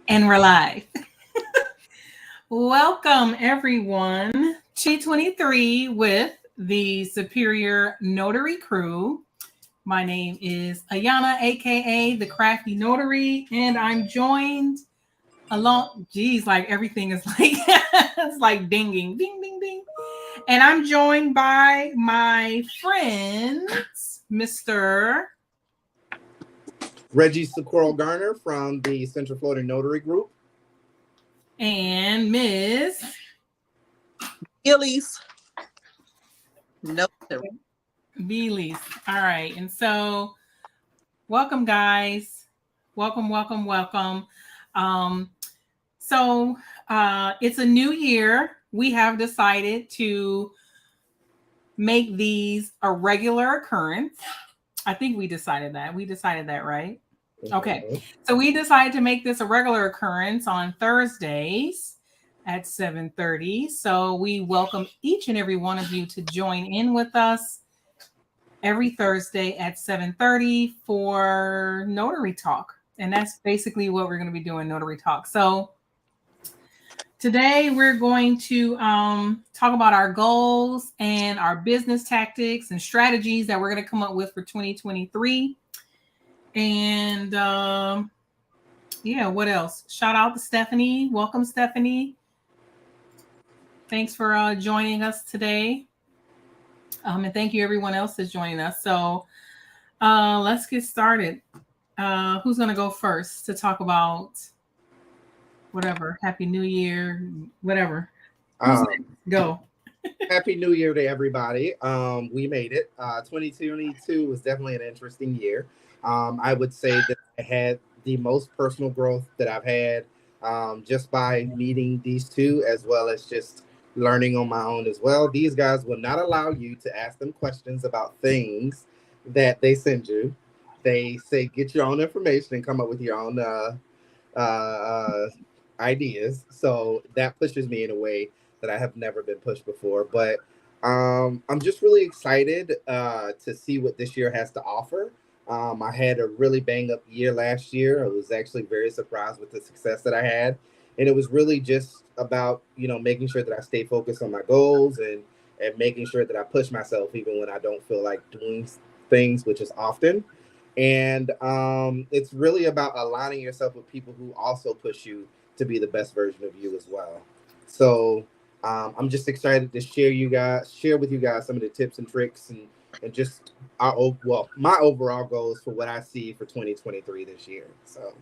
And we're live. Welcome, everyone, to 23 with the Superior Notary Crew. My name is Ayana, aka the Crafty Notary, and I'm joined along. Geez, like everything is like it's like dinging, ding, ding, ding. And I'm joined by my friends, Mr. Reggie Socorro Garner from the Central Florida Notary Group. and Ms. Illy's Notary. Beelys. All right. And so welcome, guys. Welcome, welcome, welcome. Um, so it's a new year. We have decided to make these a regular occurrence. I think we decided that. We decided that, right? Okay. So we decided to make this a regular occurrence on Thursdays at 7:30. So we welcome each and every one of you to join in with us every Thursday at 7:30 for Notary Talk. And that's basically what we're going to be doing, Notary Talk. So today we're going to talk about our goals and our business tactics and strategies that we're going to come up with for 2023. And yeah, what else? Shout out to Stephanie. Welcome, Stephanie. Thanks for joining us today. And thank you everyone else that's joining us. So let's get started. Who's going to go first to talk about whatever? Happy New Year, whatever. Go. Happy New Year to everybody. We made it. 2022 was definitely an interesting year. I would say that I had the most personal growth that I've had just by meeting these two, as well as just learning on my own as well. These guys will not allow you to ask them questions about things that they send you. They say get your own information and come up with your own ideas. So that pushes me in a way that I have never been pushed before. But I'm just really excited to see what this year has to offer. I had a really bang up year last year. I was actually very surprised with the success that I had. And it was really just about, making sure that I stay focused on my goals and making sure that I push myself even when I don't feel like doing things, which is often. And it's really about aligning yourself with people who also push you to be the best version of you as well. So I'm just excited to share with you guys some of the tips and tricks and just my overall goals for what I see for 2023 this year. So,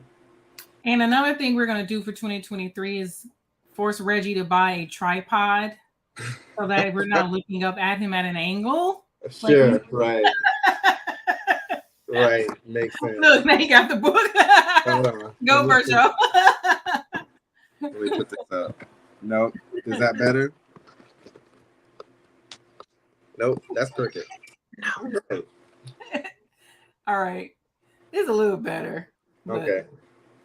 and another thing we're going to do for 2023 is force Reggie to buy a tripod so that we're not looking up at him at an angle. Sure, right. Right, makes sense. Look, now you got the book. Hold on. Go, Virgil. Let me put this up. Nope. Is that better? Nope, that's crooked. No. All right. It's a little better. Okay.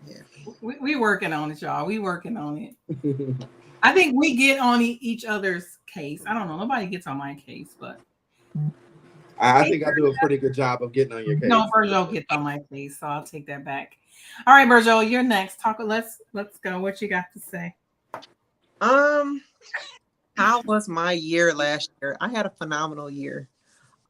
Yeah. We working on it, y'all. We working on it. I think we get on each other's case. I don't know. Nobody gets on my case, but I think I do a pretty good job of getting on your case. No, Virgil gets on my case, so I'll take that back. All right, Virgil, you're next. Let's go. What you got to say? How was my year last year? I had a phenomenal year.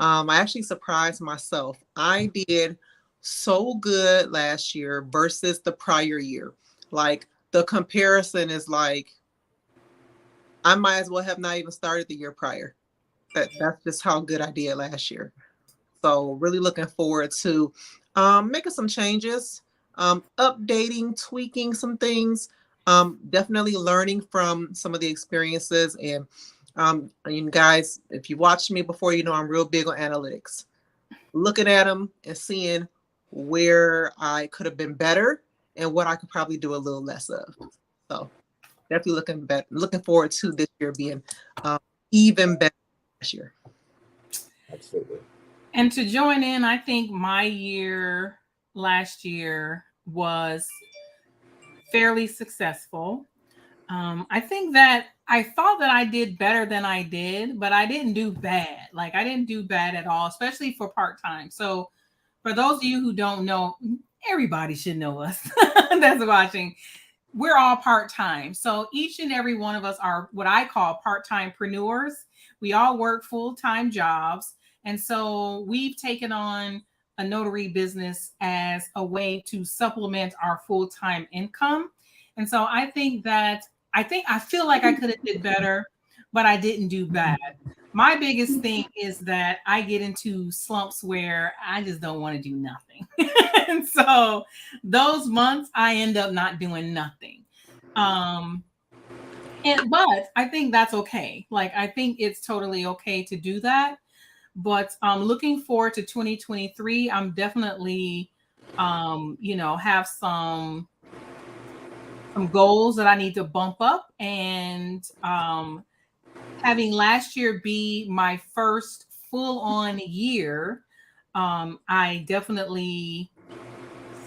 I actually surprised myself. I did so good last year versus the prior year. Like the comparison is like, I might as well have not even started the year prior. That's just how good I did last year. So really looking forward to making some changes, updating, tweaking some things, definitely learning from some of the experiences. And you guys, if you watched me before, I'm real big on analytics. Looking at them and seeing where I could have been better and what I could probably do a little less of. So definitely looking forward to this year being even better this year. Absolutely. And to join in, I think my year last year was fairly successful. I think that I thought that I did better than I did, but I didn't do bad. Like I didn't do bad at all, especially for part-time. So for those of you who don't know, everybody should know us that's watching. we're all part-time. So each and every one of us are what I call part-timepreneurs. We all work full-time jobs. And so we've taken on a notary business as a way to supplement our full-time income. And so I feel like I could have did better, but I didn't do bad. My biggest thing is that I get into slumps where I just don't want to do nothing. And so those months I end up not doing nothing. But I think that's okay. Like I think it's totally okay to do that. But looking forward to 2023, I'm definitely have some goals that I need to bump up, and having last year be my first full on year, I definitely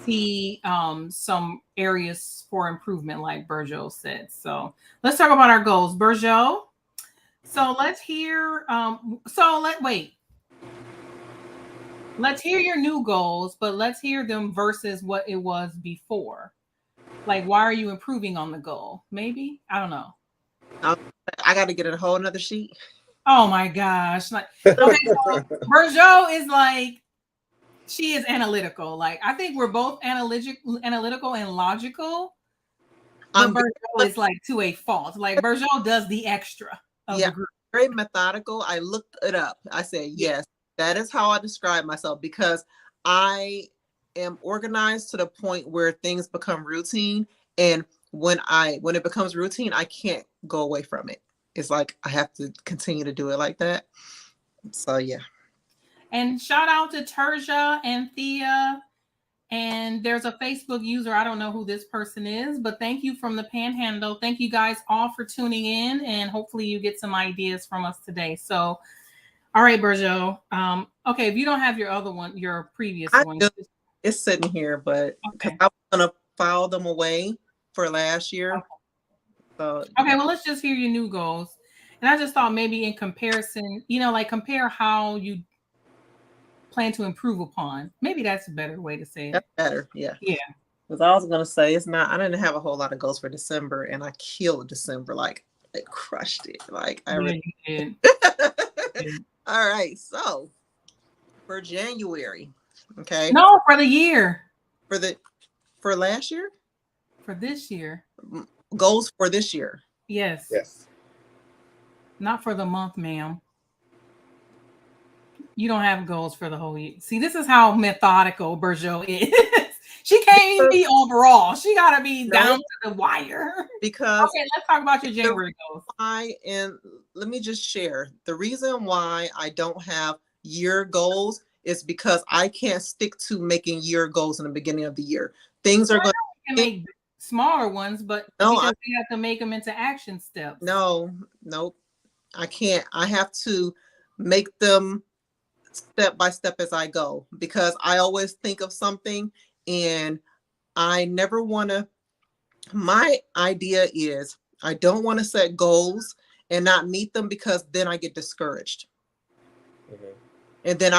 see some areas for improvement, like Berjo said. So let's talk about our goals, Berjo. So let's hear. Let's hear your new goals, but let's hear them versus what it was before. Like, why are you improving on the goal? Maybe I don't know. I got to get a whole nother sheet. Oh my gosh! Like, okay, so Berjo is like, she is analytical. Like, I think we're both analytical and logical. But Berjo is like to a fault. Like Berjo does the extra of the group. Very methodical. I looked it up. I said, yes, that is how I describe myself, because I am organized to the point where things become routine. And when it becomes routine, I can't go away from it. It's like I have to continue to do it like that. So yeah. And shout out to Terja and Thea. And there's a Facebook user. I don't know who this person is, but thank you from the Panhandle. Thank you guys all for tuning in, and hopefully you get some ideas from us today. So, all right, Berjo. Okay, if you don't have your other one, your previous one, it's sitting here, but because I was gonna file them away for last year. Okay. So, okay, well, let's just hear your new goals. And I just thought maybe in comparison, like compare how you plan to improve upon. Maybe that's a better way to say it. That's better, yeah. Yeah. Because I was gonna say I didn't have a whole lot of goals for December, and I killed December. Like I crushed it. Like I really did. All right, so for January, okay. No, for the year. For last year? For this year. Goals for this year. Yes. Yes. Not for the month, ma'am. You don't have goals for the whole year. See, this is how methodical Berjo is. She can't even be overall. She got to be down to the wire. Because okay, let's talk about your January goals. Let me just share the reason why I don't have year goals is because I can't stick to making year goals in the beginning of the year. Things are going to make smaller ones, but because you have to make them into action steps. Nope. I can't. I have to make them step by step as I go, because I always think of something and I never want to. My idea is I don't want to set goals and not meet them, because then I get discouraged. Mm-hmm. And then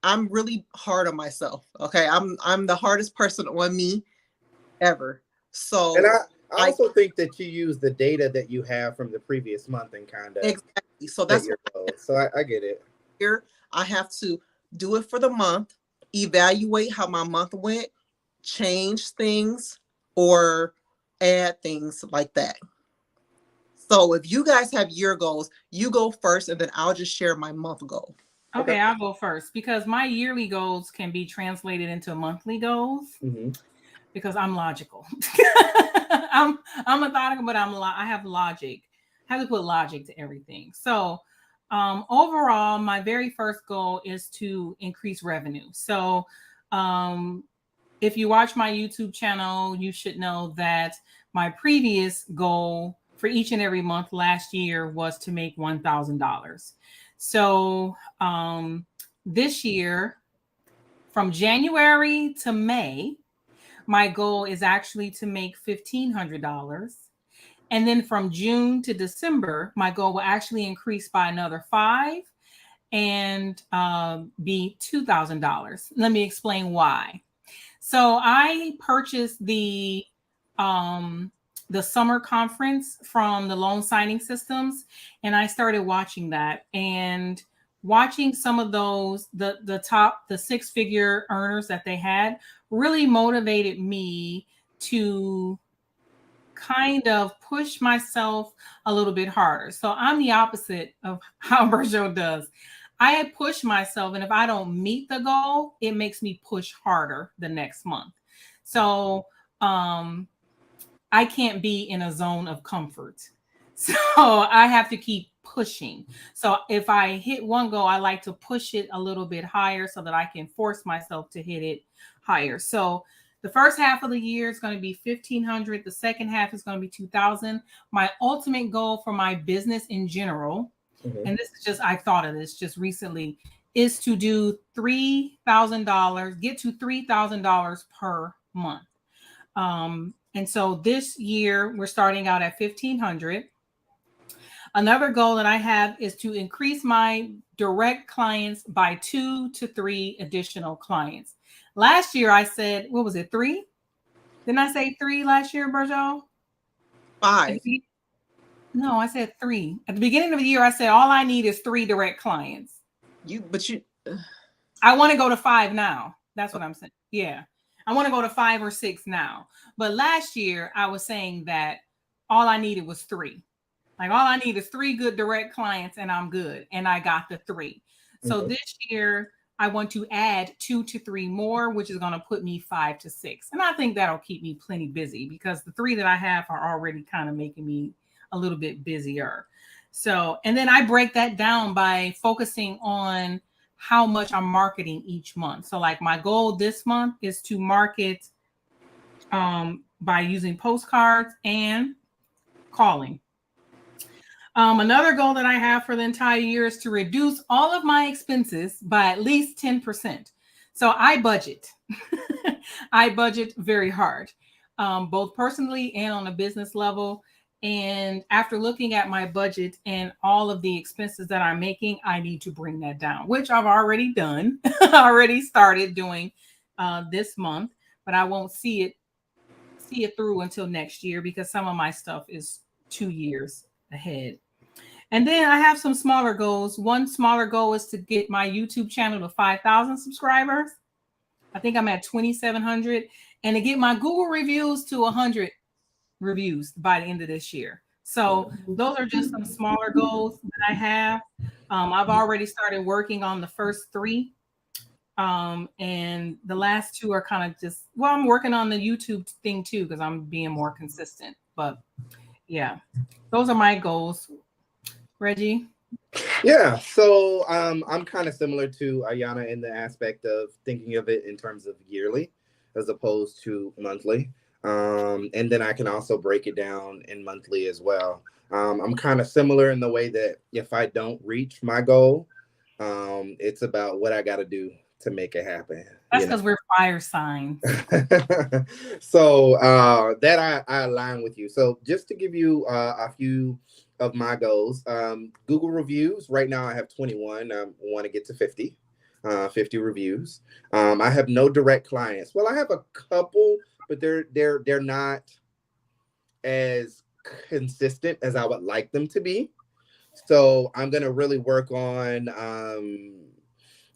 I'm really hard on myself. Okay. I'm the hardest person on me ever. So and I also think that you use the data that you have from the previous month and kind of exactly. So that's your goal. So I get it. Here I have to do it for the month, evaluate how my month went, change things or add things like that. So if you guys have year goals, you go first, and then I'll just share my month goal. Okay, I'll go first, because my yearly goals can be translated into monthly goals. Mm-hmm. Because I'm logical. I'm methodical, but I have logic. I have to put logic to everything. So overall, my very first goal is to increase revenue. So if you watch my YouTube channel, you should know that my previous goal for each and every month last year was to make $1,000. So this year, from January to May, my goal is actually to make $1,500. And then from June to December, my goal will actually increase by another $5 and be $2,000. Let me explain why. So I purchased the the summer conference from the loan signing systems, and I started watching that, and watching some of those the 6-figure earners that they had really motivated me to kind of push myself a little bit harder. So I'm the opposite of how Bergeau does. I push myself, and if I don't meet the goal, it makes me push harder the next month. So I can't be in a zone of comfort. So I have to keep pushing. So if I hit one goal, I like to push it a little bit higher so that I can force myself to hit it higher. So the first half of the year is going to be 1,500. The second half is going to be 2,000. My ultimate goal for my business in general, and this is just, I thought of this just recently, is to do $3,000, get to $3,000 per month. And so this year we're starting out at 1,500. Another goal that I have is to increase my direct clients by 2 to 3 additional clients. Last year I said, what was it, 3? Didn't I say 3 last year, Bergeau? 5. No, I said 3. At the beginning of the year, I said all I need is 3 direct clients. I want to go to 5 now. That's what I'm saying. Yeah. I want to go to 5 or 6 now. But last year I was saying that all I needed was 3. Like all I need is 3 good direct clients and I'm good. And I got the 3. So this year I want to add 2 to 3 more, which is going to put me 5 to 6. And I think that'll keep me plenty busy because the 3 that I have are already kind of making me a little bit busier. So, and then I break that down by focusing on how much I'm marketing each month. So like my goal this month is to market by using postcards and calling. Another goal that I have for the entire year is to reduce all of my expenses by at least 10%. So I budget. I budget very hard, both personally and on a business level. And after looking at my budget and all of the expenses that I'm making, I need to bring that down, which I've already done, already started doing this month, but I won't see it through until next year because some of my stuff is 2 years ahead. And then I have some smaller goals. One smaller goal is to get my YouTube channel to 5,000 subscribers. I think I'm at 2,700, and to get my Google reviews to 100 reviews by the end of this year. So those are just some smaller goals that I have. I've already started working on the first 3. And the last 2 are kind of just, well, I'm working on the YouTube thing too, because I'm being more consistent. But yeah, those are my goals. Reggie? Yeah, so I'm kind of similar to Ayana in the aspect of thinking of it in terms of yearly as opposed to monthly. And then I can also break it down in monthly as well. I'm kind of similar in the way that if I don't reach my goal, it's about what I got to do to make it happen. That's because we're fire signs. So that I align with you. So just to give you a few of my goals, Google reviews. Right now I have 21. I want to get to 50 reviews. I have no direct clients. Well, I have a couple, but they're not as consistent as I would like them to be. So I'm going to really work on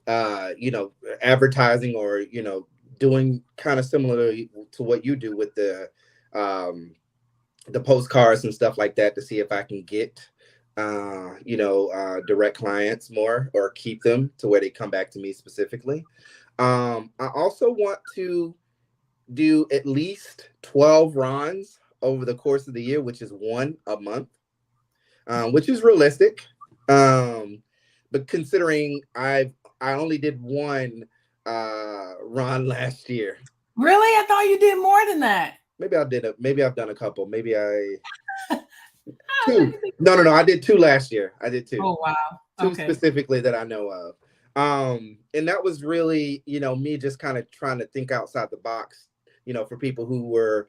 advertising or, doing kind of similar to what you do with the postcards and stuff like that to see if I can get, direct clients more or keep them to where they come back to me specifically. I also want to do at least 12 runs over the course of the year, which is 1 a month, which is realistic. But considering I only did 1 run last year. Really? I thought you did more than that. Maybe I've done a couple. Maybe 2. No. I did 2 last year. I did 2. Oh, wow. 2 specifically that I know of. And that was really, me just kind of trying to think outside the box, for people who were,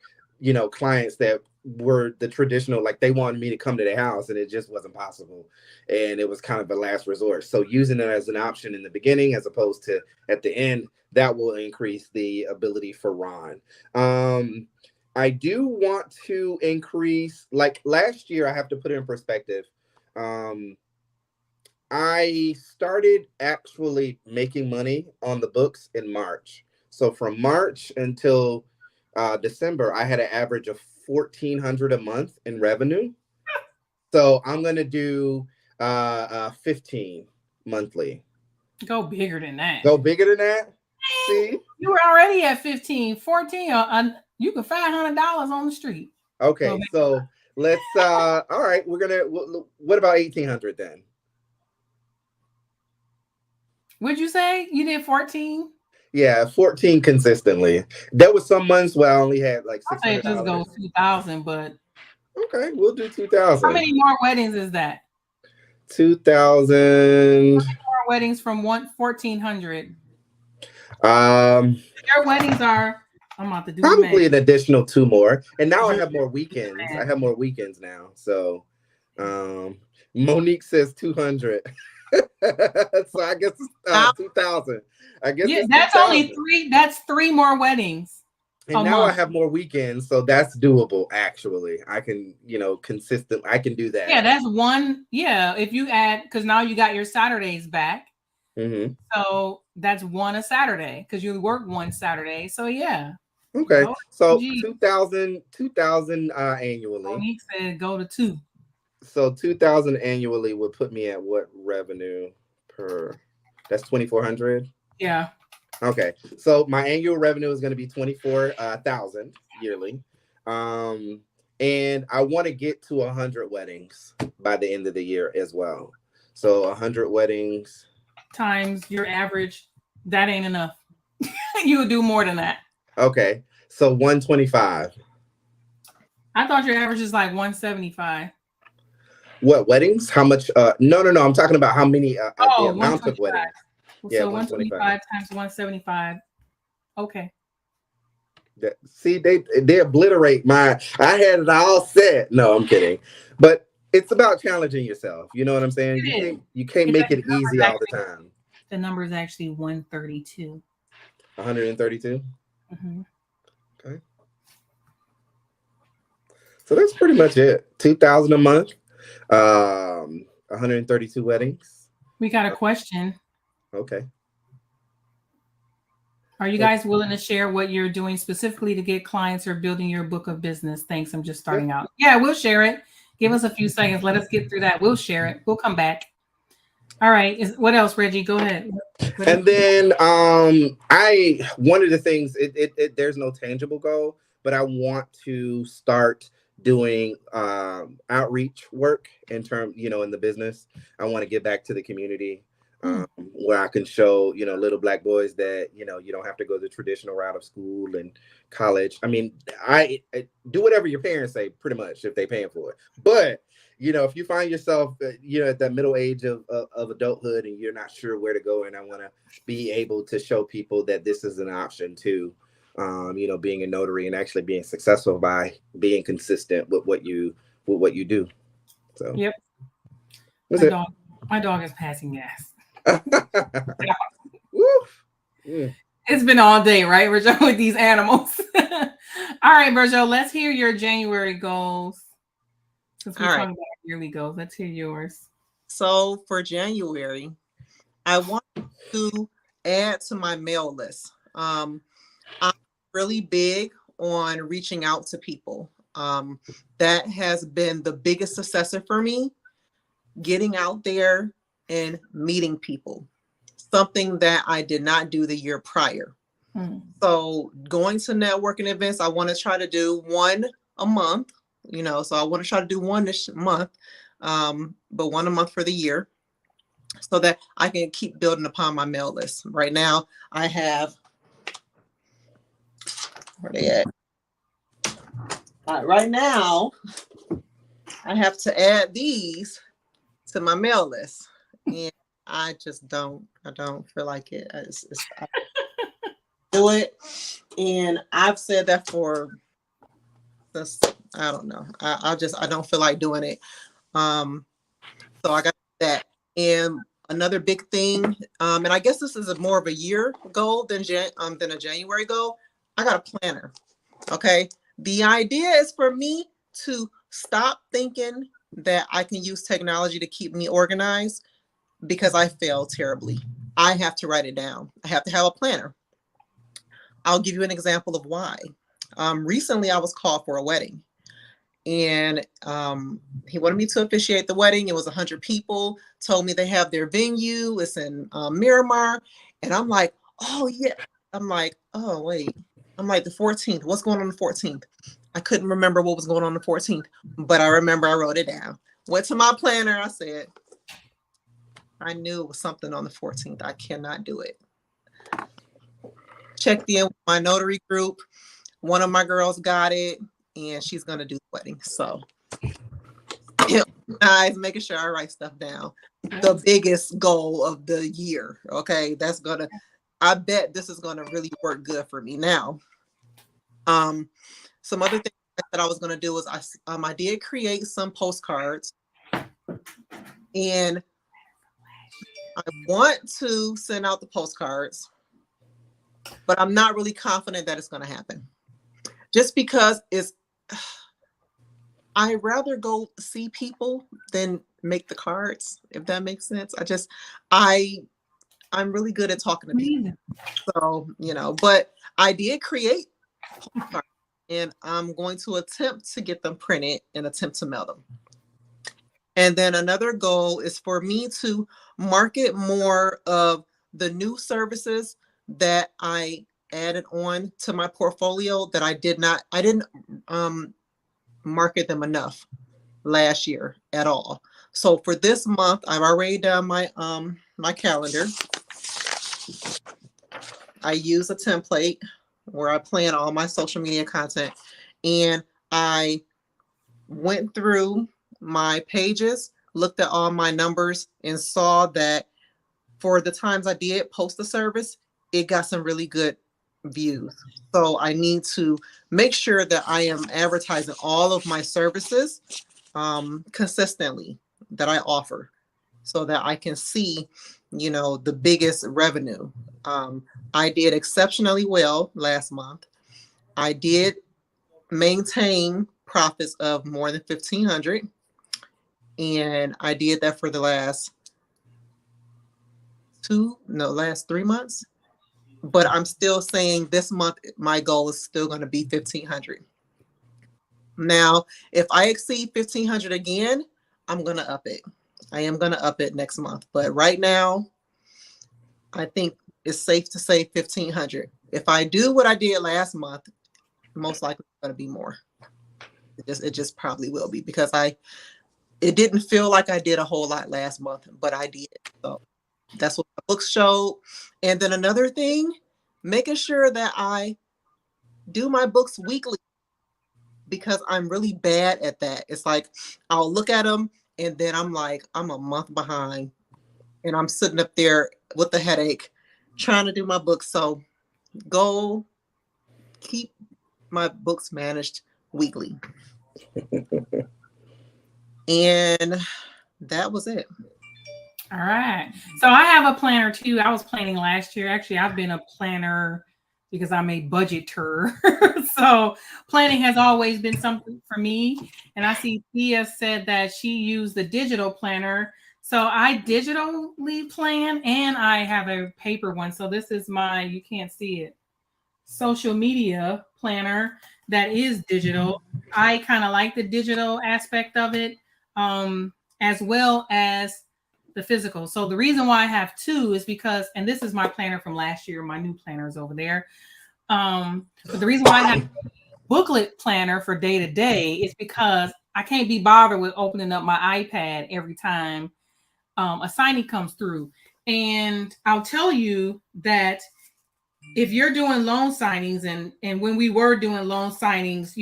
clients that were the traditional, like they wanted me to come to their house and it just wasn't possible. And it was kind of a last resort. So using it as an option in the beginning, as opposed to at the end, that will increase the ability for Ron. I I do want to increase, like last year, I have to put it in perspective. Um, I started actually making money on the books in March. So from March until December, I had an average of 1,400 a month in revenue. So I'm gonna do 15 monthly. Go bigger than that. Go bigger than that. See? You were already at 15, 14. You could find $100 on the street. Okay, so let's all right, what about 1,800 then? What'd you say? You did 14? Yeah, 14 consistently. There was some months where I only had like I say just go $600. 2,000, but Okay, we'll do how 2,000. many more weddings is that? 2,000. More weddings from 1,400. Your weddings are. I'm about to do Probably the an additional 2 more. And now I have more weekends. I have more weekends now. So Monique says 200. So I guess it's 2,000. I guess yeah, it's that's 2,000. only 3. That's 3 more weddings. And now I have more weekends, so that's doable. Actually, I can, consistent. I can do that. Yeah, that's one. Yeah, if you add, because now you got your Saturdays back. Mm-hmm. So that's one a Saturday because you work one Saturday. So yeah. Okay. So 2,000 annually. Monique said go to 2. So 2,000 annually would put me at what revenue per? That's 2,400. Yeah. Okay. So my annual revenue is going to be 24,000 yearly. And I want to get to 100 weddings by the end of the year as well. So 100 weddings times your average, that ain't enough. You would do more than that. Okay. So 125. I thought your average is like 175. What weddings? How much? No. I'm talking about how many. The amount of weddings. So 125 times 175. Okay. See, they obliterate my. I had it all set. No, I'm kidding. But it's about challenging yourself. You know what I'm saying? You can't make it easy all the time. The number is actually 132. 132. Mm-hmm. Okay. So that's pretty much it. 2,000 a month. 132 weddings. We got a question. Okay. Are you guys willing to share what you're doing specifically to get clients or building your book of business? Thanks. I'm just starting out. Yeah, we'll share it. Give us a few seconds. Let us get through that. We'll share it. We'll come back. All right. What else, Reggie? Go ahead. And then one of the things, there's no tangible goal, but I want to start doing outreach work in the business. I want to get back to the community where I can show, little Black boys that, you don't have to go the traditional route of school and college. I mean, I do whatever your parents say, pretty much, if they're paying for it. But, if you find yourself, at that middle age of adulthood and you're not sure where to go, and I want to be able to show people that this is an option too, being a notary and actually being successful by being consistent with what you do. So, yep. My dog is passing gas. It's been all day, right, Virgil, with these animals. All right, Virgil, let's hear your January goals. Since we're talking about yearly goals, let's hear yours. So for January, I want to add to my mail list. I'm really big on reaching out to people. That has been the biggest successor for me, getting out there and meeting people, something that I did not do the year prior. So going to networking events, I want to try to do one a month, so I want to try to do one this month, but one a month for the year so that I can keep building upon my mail list. Right now, I have, where they at? Right now, I have to add these to my mail list. And I just don't feel like it. I do it. And I've said that for this, I don't know. I don't feel like doing it. So I got that. And another big thing, and I guess this is more of a year goal than a January goal. I got a planner. Okay. The idea is for me to stop thinking that I can use technology to keep me organized because I fail terribly. I have to write it down. I have to have a planner. I'll give you an example of why. Recently, I was called for a wedding, and he wanted me to officiate the wedding. It was 100 people, told me they have their venue. It's in Miramar. And I'm like, oh, yeah. I'm like, oh, wait. I'm like, the 14th. What's going on the 14th? I couldn't remember what was going on the 14th, but I remember I wrote it down. Went to my planner. I said, I knew it was something on the 14th. I cannot do it. Checked in with my notary group. One of my girls got it, and she's going to do the wedding. So, guys, making sure I write stuff down. The biggest goal of the year. Okay, I bet this is going to really work good for me now. Some other things that I was going to do is I did create some postcards, and I want to send out the postcards, but I'm not really confident that it's going to happen. Just because I'd rather go see people than make the cards, if that makes sense. I'm really good at talking to people. So, but I did create postcards, and I'm going to attempt to get them printed and attempt to mail them. And then another goal is for me to market more of the new services that I added on to my portfolio that I didn't market them enough last year at all. So for this month, I've already done my calendar. I use a template where I plan all my social media content, and I went through my pages, looked at all my numbers, and saw that for the times I did post the service, it got some really good views. So I need to make sure that I am advertising all of my services consistently that I offer, so that I can see, the biggest revenue. I did exceptionally well last month. I did maintain profits of more than 1,500, and I did that for the last 3 months. But I'm still saying this month my goal is still going to be 1,500. Now, if I exceed 1,500 again, I'm going to up it. I am going to up it next month. But right now, I think it's safe to say 1,500. If I do what I did last month, most likely it's going to be more. It just probably will be, because it didn't feel like I did a whole lot last month, but I did. So that's what the books showed. And then another thing, making sure that I do my books weekly, because I'm really bad at that. It's like I'll look at them and then I'm like, I'm a month behind, and I'm sitting up there with a headache trying to do my books. So keep my books managed weekly. And that was it. All right. So I have a planner too. I was planning last year. Actually, I've been a planner because I'm a budgeter. So planning has always been something for me. And I see Thea said that she used the digital planner. So I digitally plan, and I have a paper one. So this is you can't see it, social media planner that is digital. I kind of like the digital aspect of it, as well as the physical. So the reason why I have two is because, and this is my planner from last year, my new planner is over there. But the reason why I have booklet planner for day to day is because I can't be bothered with opening up my iPad every time a signing comes through. And I'll tell you that if you're doing loan signings, and when we were doing loan signings,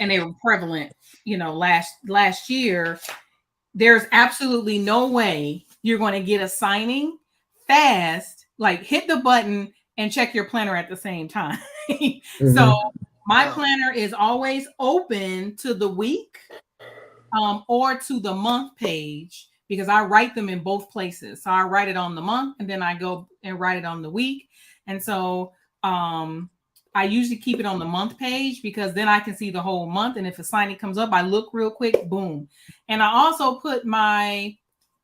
and they were prevalent, last year, there's absolutely no way you're going to get a signing fast, like hit the button and check your planner at the same time. Mm-hmm. So my planner is always open to the week or to the month page, because I write them in both places. So I write it on the month, and then I go and write it on the week. And so I usually keep it on the month page because then I can see the whole month. And if a signing comes up, I look real quick, boom. And I also put my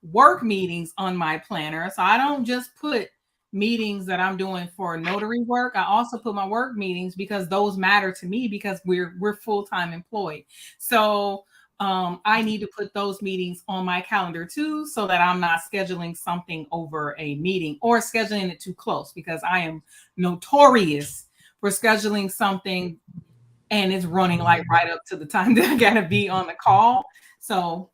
work meetings on my planner. So I don't just put meetings that I'm doing for notary work. I also put my work meetings because those matter to me because we're full-time employed. So I need to put those meetings on my calendar too, so that I'm not scheduling something over a meeting or scheduling it too close, because I am notorious for scheduling something and it's running like right up to the time that I gotta be on the call. So,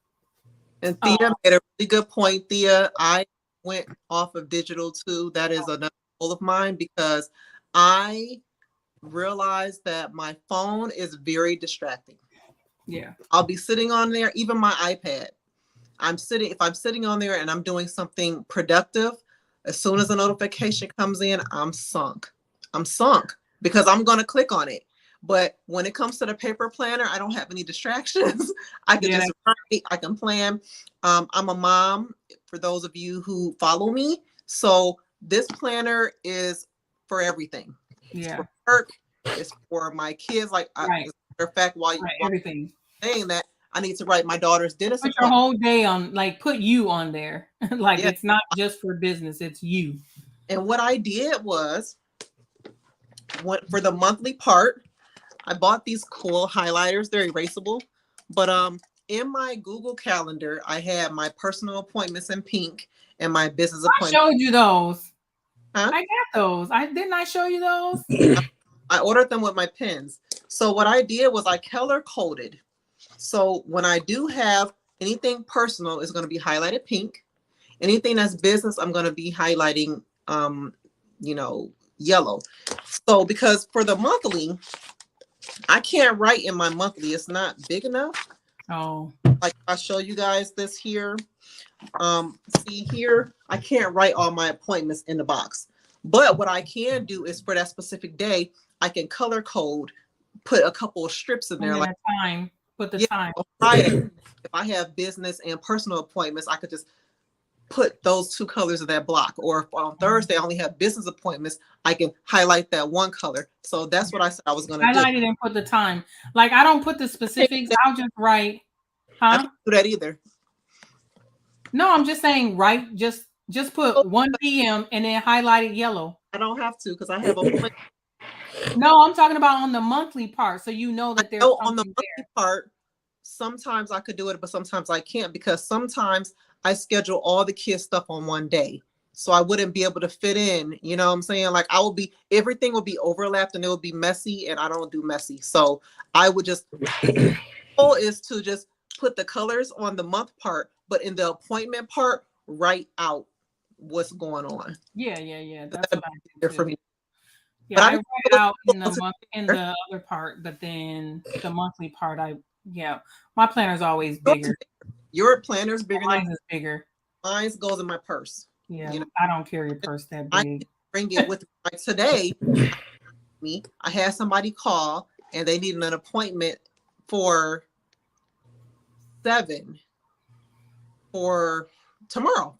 and Thea made a really good point. Thea, I went off of digital too. That is another goal of mine because I realized that my phone is very distracting. yeah, I'll be sitting on there, even my iPad. If I'm sitting on there and I'm doing something productive, as soon as a notification comes in, I'm sunk. I'm sunk because I'm going to click on it. But when it comes to the paper planner, I don't have any distractions. I can just write, I can plan. I'm a mom, for those of you who follow me. So this planner is for everything. yeah. It's for work. It's for my kids. Like, as a matter of fact, while everything. Saying that, I need to write my daughter's dentist appointment. Put your whole day on, like put you on there. Like it's not just for business, it's you. And what I did was, for the monthly part, I bought these cool highlighters. They're erasable. But in my Google Calendar, I had my personal appointments in pink and my business appointments. I showed you those. Huh? I got those. Didn't I show you those? I ordered them with my pins. So what I did was I color coded. So when I do have anything personal, is going to be highlighted pink. Anything that's business, I'm going to be highlighting, yellow. So because for the monthly, I can't write in my monthly. It's not big enough. Oh. Like I'll show you guys this here. See here, I can't write all my appointments in the box. But what I can do is for that specific day, I can color code, put a couple of strips in there. Like time. Put the time. On Friday, if I have business and personal appointments, I could just put those two colors of that block. Or if on Thursday I only have business appointments, I can highlight that one color. So that's what I said I was going to do. Highlight it and put the time. Like I don't put the specifics. I'll just write. I don't do that either. No, I'm just saying, right? Just put 1 p.m. and then highlight it yellow. I don't have to because I have a. No, I'm talking about on the monthly part, so you know that there's on the monthly part. Sometimes I could do it, but sometimes I can't because sometimes I schedule all the kids' stuff on one day, so I wouldn't be able to fit in. You know what I'm saying? Like everything will be overlapped and it will be messy, and I don't do messy. So I would just. The goal is to just put the colors on the month part, but in the appointment part, write out what's going on. Yeah. That's what I do for me. Yeah, but I write it out in the other part, but then the monthly part, my planner's always bigger. Your planner's bigger. Mine's is bigger. Mine goes in my purse. Yeah, I don't carry a purse that big. I bring it with me. Like today, I had somebody call and they needed an appointment for 7 for tomorrow.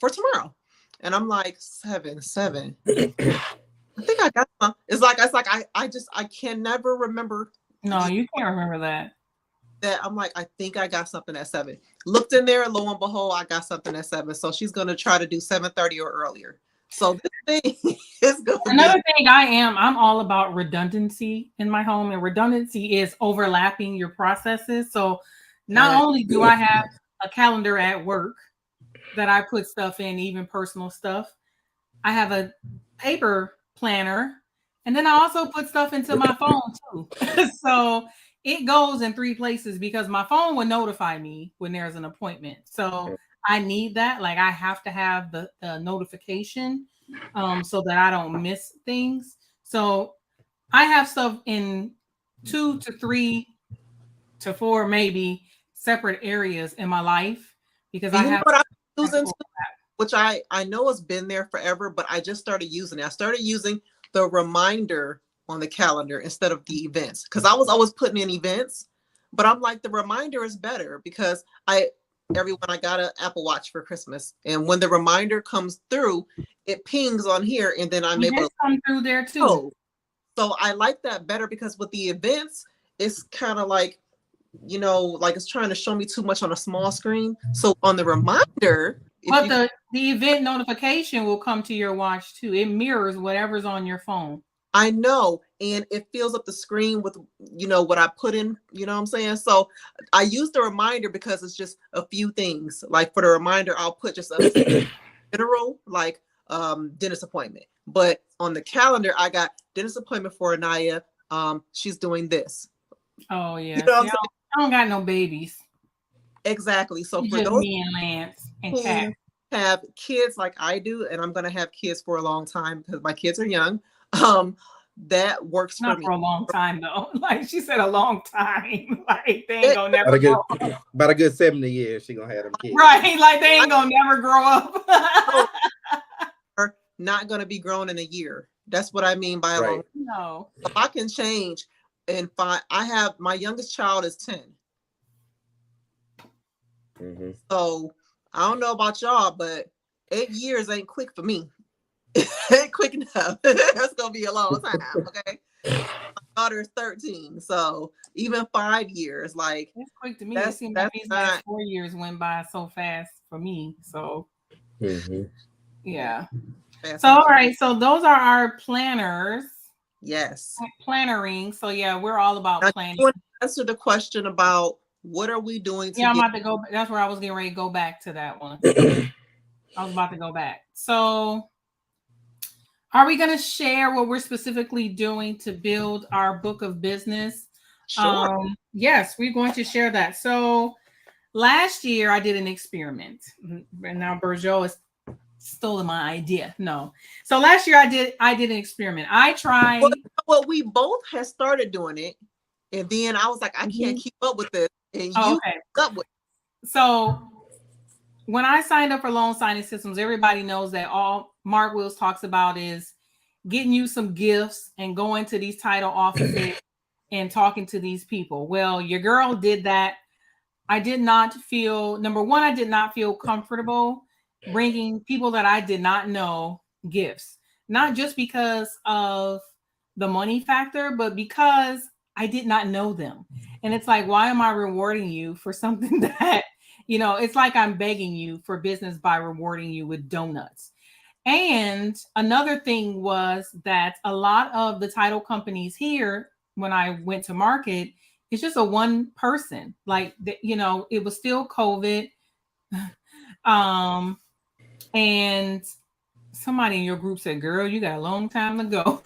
And I'm like, 7. I think I got some. It's like I can never remember. No, you can't remember that. That I'm like, I think I got something at 7. Looked in there, lo and behold, I got something at 7. So she's gonna try to do 7:30 or earlier. So this thing is going. Another thing I'm all about redundancy in my home, and redundancy is overlapping your processes. So not only do I have a calendar at work that I put stuff in, even personal stuff, I have a paper planner, and then I also put stuff into my phone too. So it goes in 3 places because my phone will notify me when there's an appointment. So I need that. Like I have to have the notification so that I don't miss things. So I have stuff in 2 to 3 to 4 maybe separate areas in my life because I have. What I'm using, which I know has been there forever, but I just started using it. I started using the reminder on the calendar instead of the events because I was always putting in events, but I'm like the reminder is better because I got an Apple Watch for Christmas, and when the reminder comes through, it pings on here, and then I'm able to come through there too. So I like that better because with the events, it's kind of like, like it's trying to show me too much on a small screen. So on the reminder, but the event notification will come to your watch too. It mirrors whatever's on your phone. I know, and it fills up the screen with, what I put in, you know what I'm saying? So I use the reminder because it's just a few things. Like for the reminder, I'll put just a general, like dentist appointment. But on the calendar, I got dentist appointment for Anaya. She's doing this. Oh yeah. You know what I'm See, I don't got no babies. Exactly. So It's for just those me and Lance and who Kat. have kids like I do, and I'm gonna have kids for a long time because my kids are young. That works for Not me. for a long time though. Like she said, a long time. Like they ain't gonna never grow up. About a good 70 years, she gonna have them kids. Right. Like they ain't gonna never grow up. Are not gonna be grown in a year. That's what I mean by a long. No. So I can change in 5. I have my youngest child is 10. Mm-hmm. So I don't know about y'all, but 8 years ain't quick for me. Ain't quick enough. That's gonna be a long time. Okay. My daughter is 13, so even 5 years, like it's quick to me. It seems like these last 4 years went by so fast for me. So yeah. So all right, so those are our planners. Yes. Plannering. So yeah, we're all about planning. I want to answer the question about what are we doing to I'm about to go. That's where I was getting ready to go back to that one. I was about to go back. So are we going to share what we're specifically doing to build our book of business? Sure. Yes, we're going to share that. So last year I did an experiment, and now Bergeau is stolen my idea. No. So last year I did an experiment. I tried. Well, we both had started doing it, and then I was like, I can't keep up with this, and you kept up with it. So when I signed up for loan signing systems, everybody knows that all Mark Wills talks about is getting you some gifts and going to these title offices and talking to these people. Well, your girl did that. I did not feel, number one, I did not feel comfortable bringing people that I did not know gifts, not just because of the money factor, but because I did not know them. And it's like, why am I rewarding you for something that, it's like I'm begging you for business by rewarding you with donuts. And another thing was that a lot of the title companies here, when I went to market, it's just a one person. Like, it was still COVID. And somebody in your group said, "Girl, you got a long time to go."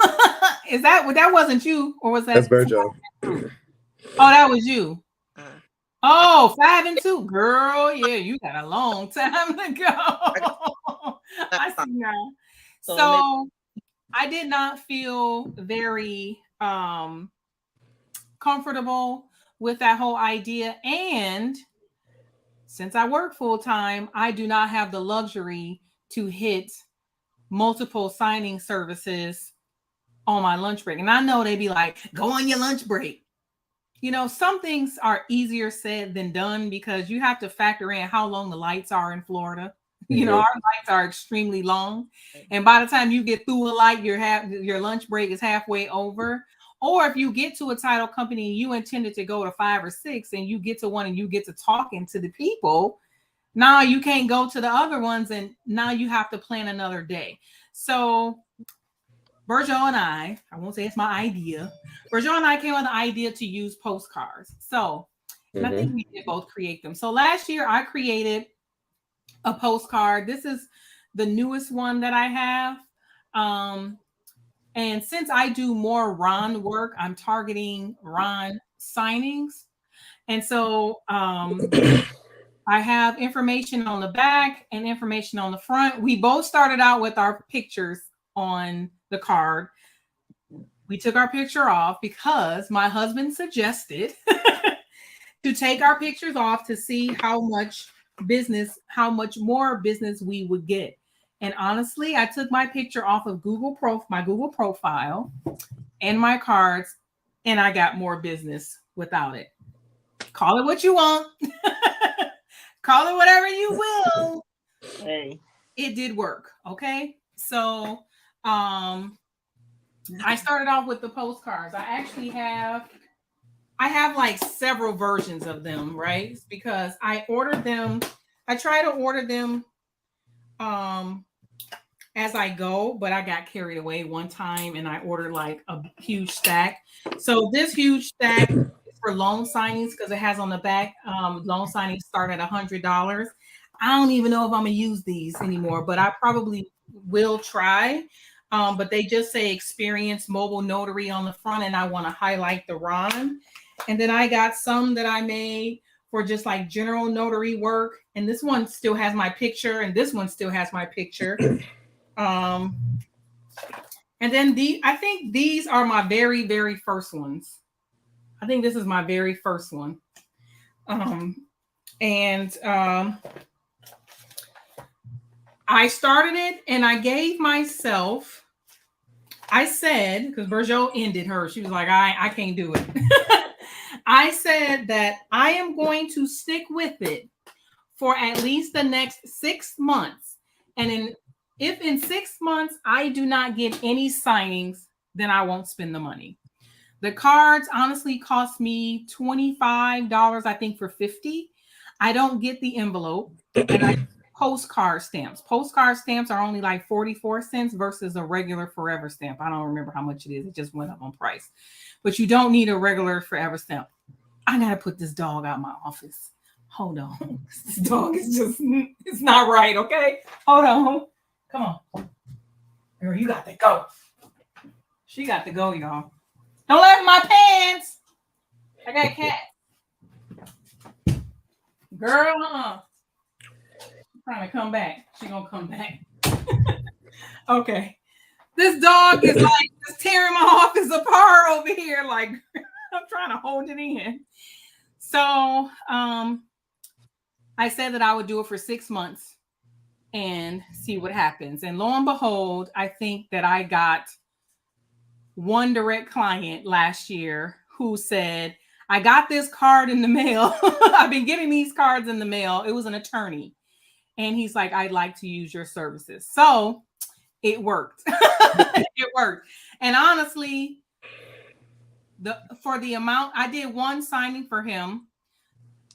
That wasn't you, or was that? That's Bergeau. Oh, that was you. Oh, 5 and 2, girl. Yeah, you got a long time to go. I see now. So I did not feel very comfortable with that whole idea. And since I work full time, I do not have the luxury to hit multiple signing services on my lunch break. And I know they'd be like, go on your lunch break. Some things are easier said than done because you have to factor in how long the lights are in Florida. Our lights are extremely long. And by the time you get through a light, your lunch break is halfway over. Or if you get to a title company and you intended to go to 5 or 6 and you get to one and you get to talking to the people, now you can't go to the other ones and now you have to plan another day. So Bergeau and I won't say it's my idea. Bergeau and I came up with the idea to use postcards. So, and I think we did both create them. So last year I created a postcard. This is the newest one that I have. And since I do more Ron work, I'm targeting Ron signings. And so I have information on the back and information on the front. We both started out with our pictures on the card. We took our picture off because my husband suggested to take our pictures off to see how much more business we would get. And honestly, I took my picture off of my Google profile and my cards, and I got more business without it. Call it what you want. Call it whatever you will. Hey, it did work. Okay. So, I started off with the postcards. I have like several versions of them, right? Because I ordered them, I try to order them um as I go, but I got carried away one time and I ordered like a huge stack. So this huge stack is for loan signings because it has on the back loan signings start at $100. I don't even know if I'm gonna use these anymore, but I probably will try. But they just say experience mobile notary on the front, and I want to highlight the Ron. And then I got some that I made for just like general notary work. And this one still has my picture, and this one still has my picture. And then I think these are my very, very first ones. I think this is my very first one. And I started it and I gave myself, I said, because Bergeau ended her, she was like, I can't do it. I said that I am going to stick with it for at least the next 6 months. And if in 6 months I do not get any signings, then I won't spend the money. The cards honestly cost me $25, I think, for 50. I don't get the envelope, and I postcard stamps. Postcard stamps are only like 44 cents versus a regular forever stamp. I don't remember how much it is. It just went up on price. But you don't need a regular forever stamp. I gotta put this dog out of my office. Hold on. This dog is just, it's not right, okay? Hold on. Come on. Girl, you got to go. She got to go, y'all. Don't let my pants. I got a cat. Girl, trying to come back. She gonna come back. Okay. This dog is like just tearing my office apart over here. Like I'm trying to hold it in. So I said that I would do it for 6 months and see what happens. And lo and behold, I think that I got one direct client last year who said, I got this card in the mail. I've been getting these cards in the mail. It was an attorney. And he's like, I'd like to use your services. So it worked. It worked. And honestly, for the amount, I did one signing for him.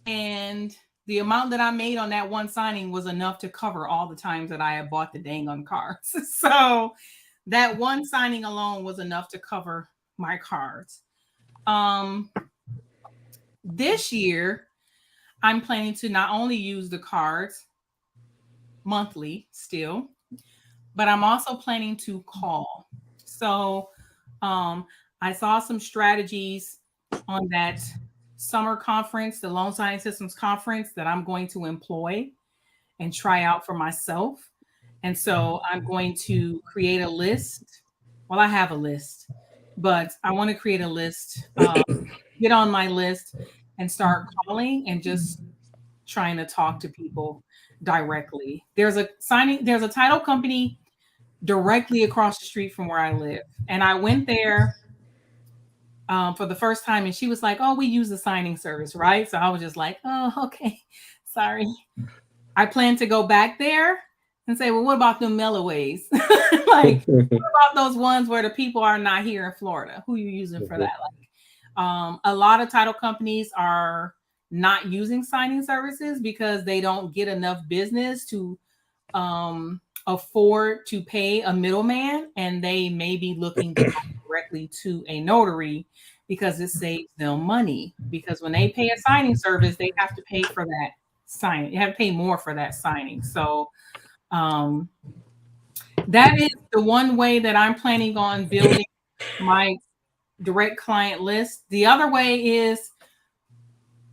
And the amount that I made on that one signing was enough to cover all the times that I had bought the dang on cards. So that one signing alone was enough to cover my cards. This year, I'm planning to not only use the cards monthly still, but I'm also planning to call. So I saw some strategies on that summer conference, the Loan Signing Systems Conference, that I'm going to employ and try out for myself. And so I'm going to create a list. Well, I have a list, but I want to create a list, get on my list and start calling and just trying to talk to people directly. There's a title company directly across the street from where I live. And I went there for the first time and she was like, oh, we use the signing service, right? So I was just like, oh, okay, sorry. I plan to go back there and say, well, what about them melloways? Like, what about those ones where the people are not here in Florida? Who are you using for that? Like, a lot of title companies are not using signing services because they don't get enough business to afford to pay a middleman, and they may be looking directly to a notary because it saves them money. Because when they pay a signing service, they have to pay for that signing. You have to pay more for that signing. So that is the one way that I'm planning on building my direct client list. The other way is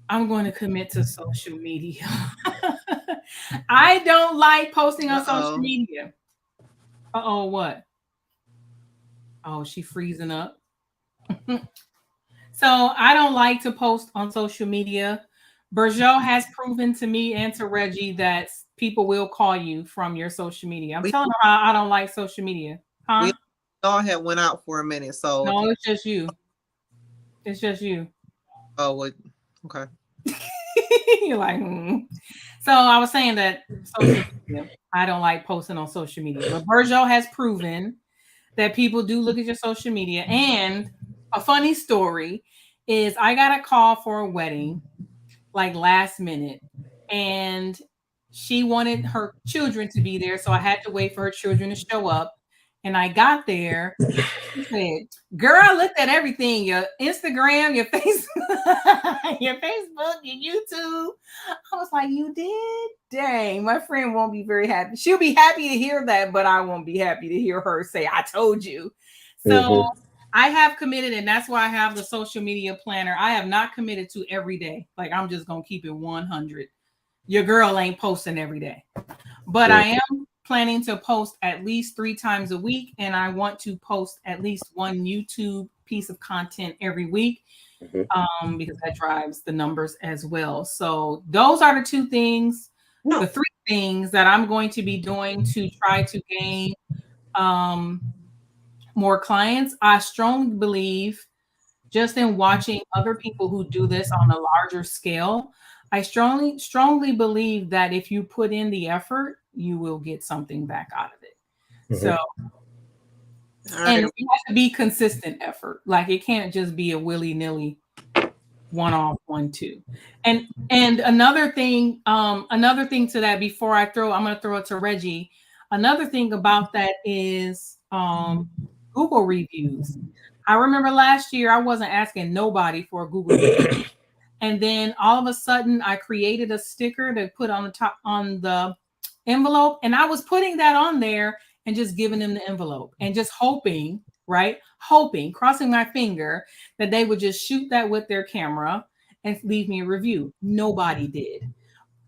I'm going to commit to social media. I don't like posting on social media. Uh-oh, what? Oh, she freezing up. So I don't like to post on social media. Bergeau has proven to me and to Reggie that people will call you from your social media. I'm telling her I don't like social media. Huh? We all had went out for a minute, so no, it's just you. It's just you. Oh, well, okay. You're like, So I was saying that social media, I don't like posting on social media. But Bergeau has proven that people do look at your social media. And a funny story is I got a call for a wedding like last minute, and she wanted her children to be there, so I had to wait for her children to show up. And I got there. She said, "Girl, I looked at everything, your Instagram, your Facebook, your Facebook, your YouTube." I was like, "You did? Dang, my friend won't be very happy. She'll be happy to hear that, but I won't be happy to hear her say, I told you." So I have committed, and that's why I have the social media planner. I have not committed to every day. Like, I'm just going to keep it 100. Your girl ain't posting every day, but I am planning to post at least 3 times a week, and I want to post at least one YouTube piece of content every week, because that drives the numbers as well. So those are the 2 things, the 3 things that I'm going to be doing to try to gain more clients. I strongly believe, just in watching other people who do this on a larger scale, I strongly believe that if you put in the effort, you will get something back out of it. So, and it has to be consistent effort. Like, it can't just be a willy-nilly one-off 1-2. And another thing to that, before I'm going to throw it to Reggie. Another thing about that is Google reviews. I remember last year I wasn't asking nobody for a Google review. And then all of a sudden I created a sticker to put on the top on the envelope. And I was putting that on there and just giving them the envelope and just hoping, crossing my finger that they would just shoot that with their camera and leave me a review. Nobody did.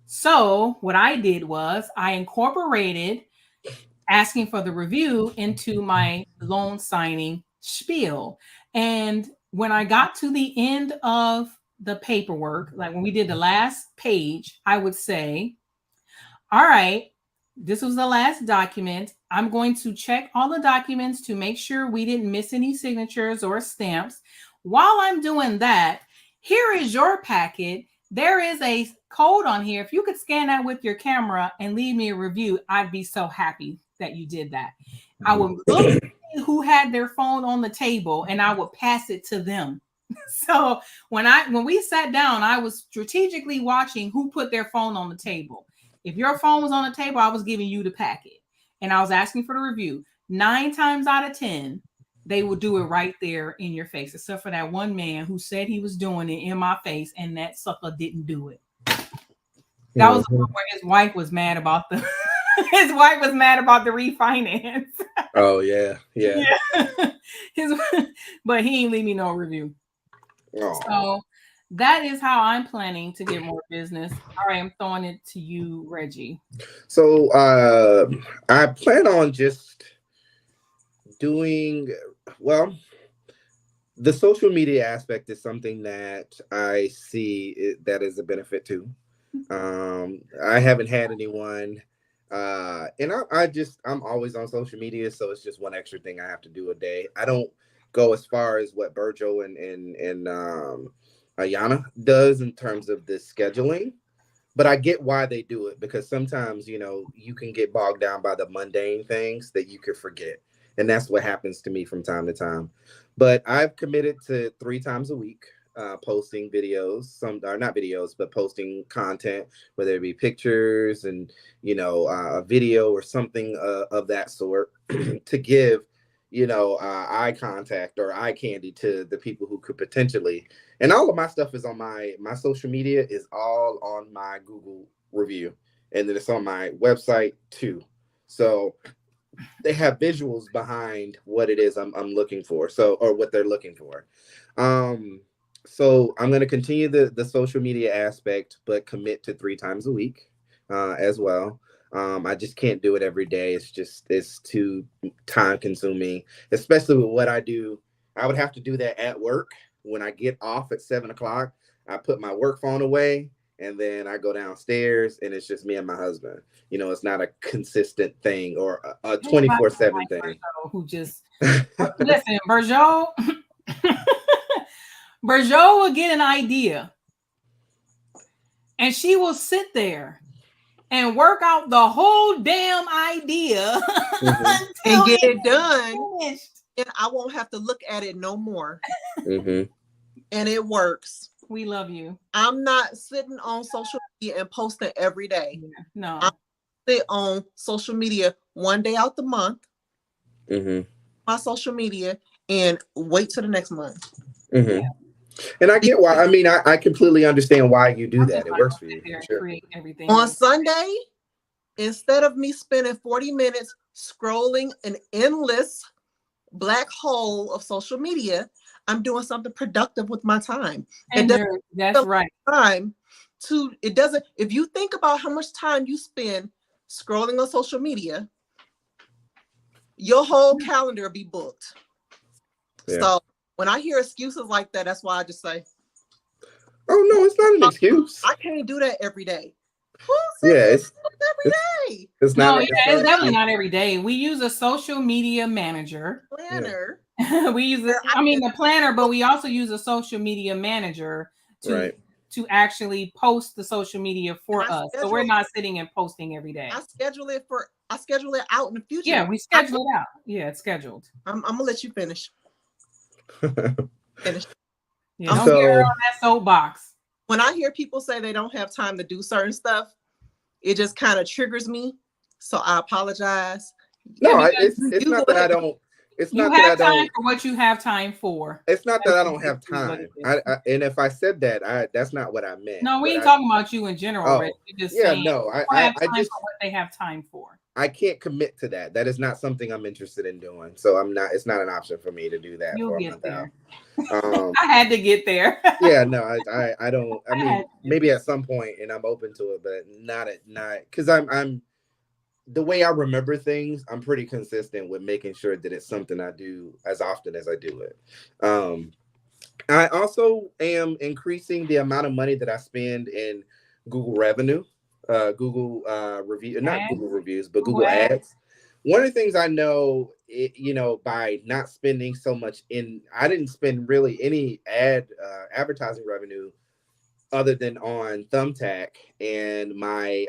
So what I did was I incorporated asking for the review into my loan signing spiel. And when I got to the end of the paperwork, like when we did the last page, I would say, all right, this was the last document. I'm going to check all the documents to make sure we didn't miss any signatures or stamps. While I'm doing that, here is your packet. There is a code on here. If you could scan that with your camera and leave me a review, I'd be so happy that you did that. I would look at who had their phone on the table and I would pass it to them. So when we sat down, I was strategically watching who put their phone on the table. If your phone was on the table, I was giving you the packet and I was asking for the review. 9 times out of 10, they would do it right there in your face, except for that one man who said he was doing it in my face, and that sucker didn't do it. That was the one where his wife was mad about the refinance. Oh yeah. But he ain't leave me no review. Oh. So that is how I'm planning to get more business. All right, I'm throwing it to you, Reggie. So I plan on just doing, well, the social media aspect is something that I see that is a benefit to. I haven't had anyone, and I'm always on social media, so it's just one extra thing I have to do a day. I don't go as far as what Berjo and Ayana does in terms of the scheduling, but I get why they do it, because sometimes, you can get bogged down by the mundane things that you could forget. And that's what happens to me from time to time. But I've committed to 3 times a week, posting videos, not videos, but posting content, whether it be pictures and, a video or something of that sort to give, eye contact or eye candy to the people who could potentially. And all of my stuff is on my social media is all on my Google review. And then it's on my website too. So they have visuals behind what it is I'm looking for. Or what they're looking for. So I'm going to continue the social media aspect, but commit to 3 times a week as well. I just can't do it every day. It's too time consuming, especially with what I do. I would have to do that at work. When I get off at 7:00, I put my work phone away and then I go downstairs and it's just me and my husband. It's not a consistent thing or a 24/7 thing. Who just listen, Berjo will get an idea and she will sit there and work out the whole damn idea Mhm. until And get it it's done, finished. and I won't have to look at it no more. Mhm. And it works. We love you. I'm not sitting on social media and posting every day. Yeah. No. I sit on social media one day out the month, Mhm. my social media, and wait till the next month. Mhm. And I get why. I mean, I completely understand why you do I'm that. just It not works gonna for you. sit there and Sure. create everything. On Sunday, instead of me spending 40 minutes scrolling an endless black hole of social media, I'm doing something productive with my time. And that's right. Time to it doesn't. If you think about how much time you spend scrolling on social media, your whole calendar will be booked. Yeah. So when I hear excuses like that, that's why I just say, Oh no, it's not an excuse. I can't do that every day. Who Yeah, says it's every day? it's No, not. yeah, It's not it's an definitely excuse. not every day. We use a social media manager. Planner. We use the planner, but we also use a social media manager to actually post the social media for us. So we're not sitting and posting every day. I schedule it out in the future. Yeah, we schedule it out. Yeah, it's scheduled. I'm gonna let you finish. Finish. Yeah, don't get her on that soapbox. When I hear people say they don't have time to do certain stuff, it just kind of triggers me. So I apologize. No, it's not that I don't. It's not that I don't. You have time for what you have time for. It's not that I don't have time. And if I said that, that's not what I meant. No, we ain't talking about you in general, Rich. We're just saying I just for what they have time for. I can't commit to that. That is not something I'm interested in doing. So I'm not. It's not an option for me to do that. You'll get there. I had to get there. Yeah, no, I don't. I mean, maybe at some point, and I'm open to it, but not because I'm the way I remember things. I'm pretty consistent with making sure that it's something I do as often as I do it. I also am increasing the amount of money that I spend in Google revenue, Google review, not Google reviews, but Google ads. One of the things I know, by not spending so much I didn't spend really any advertising revenue other than on Thumbtack and my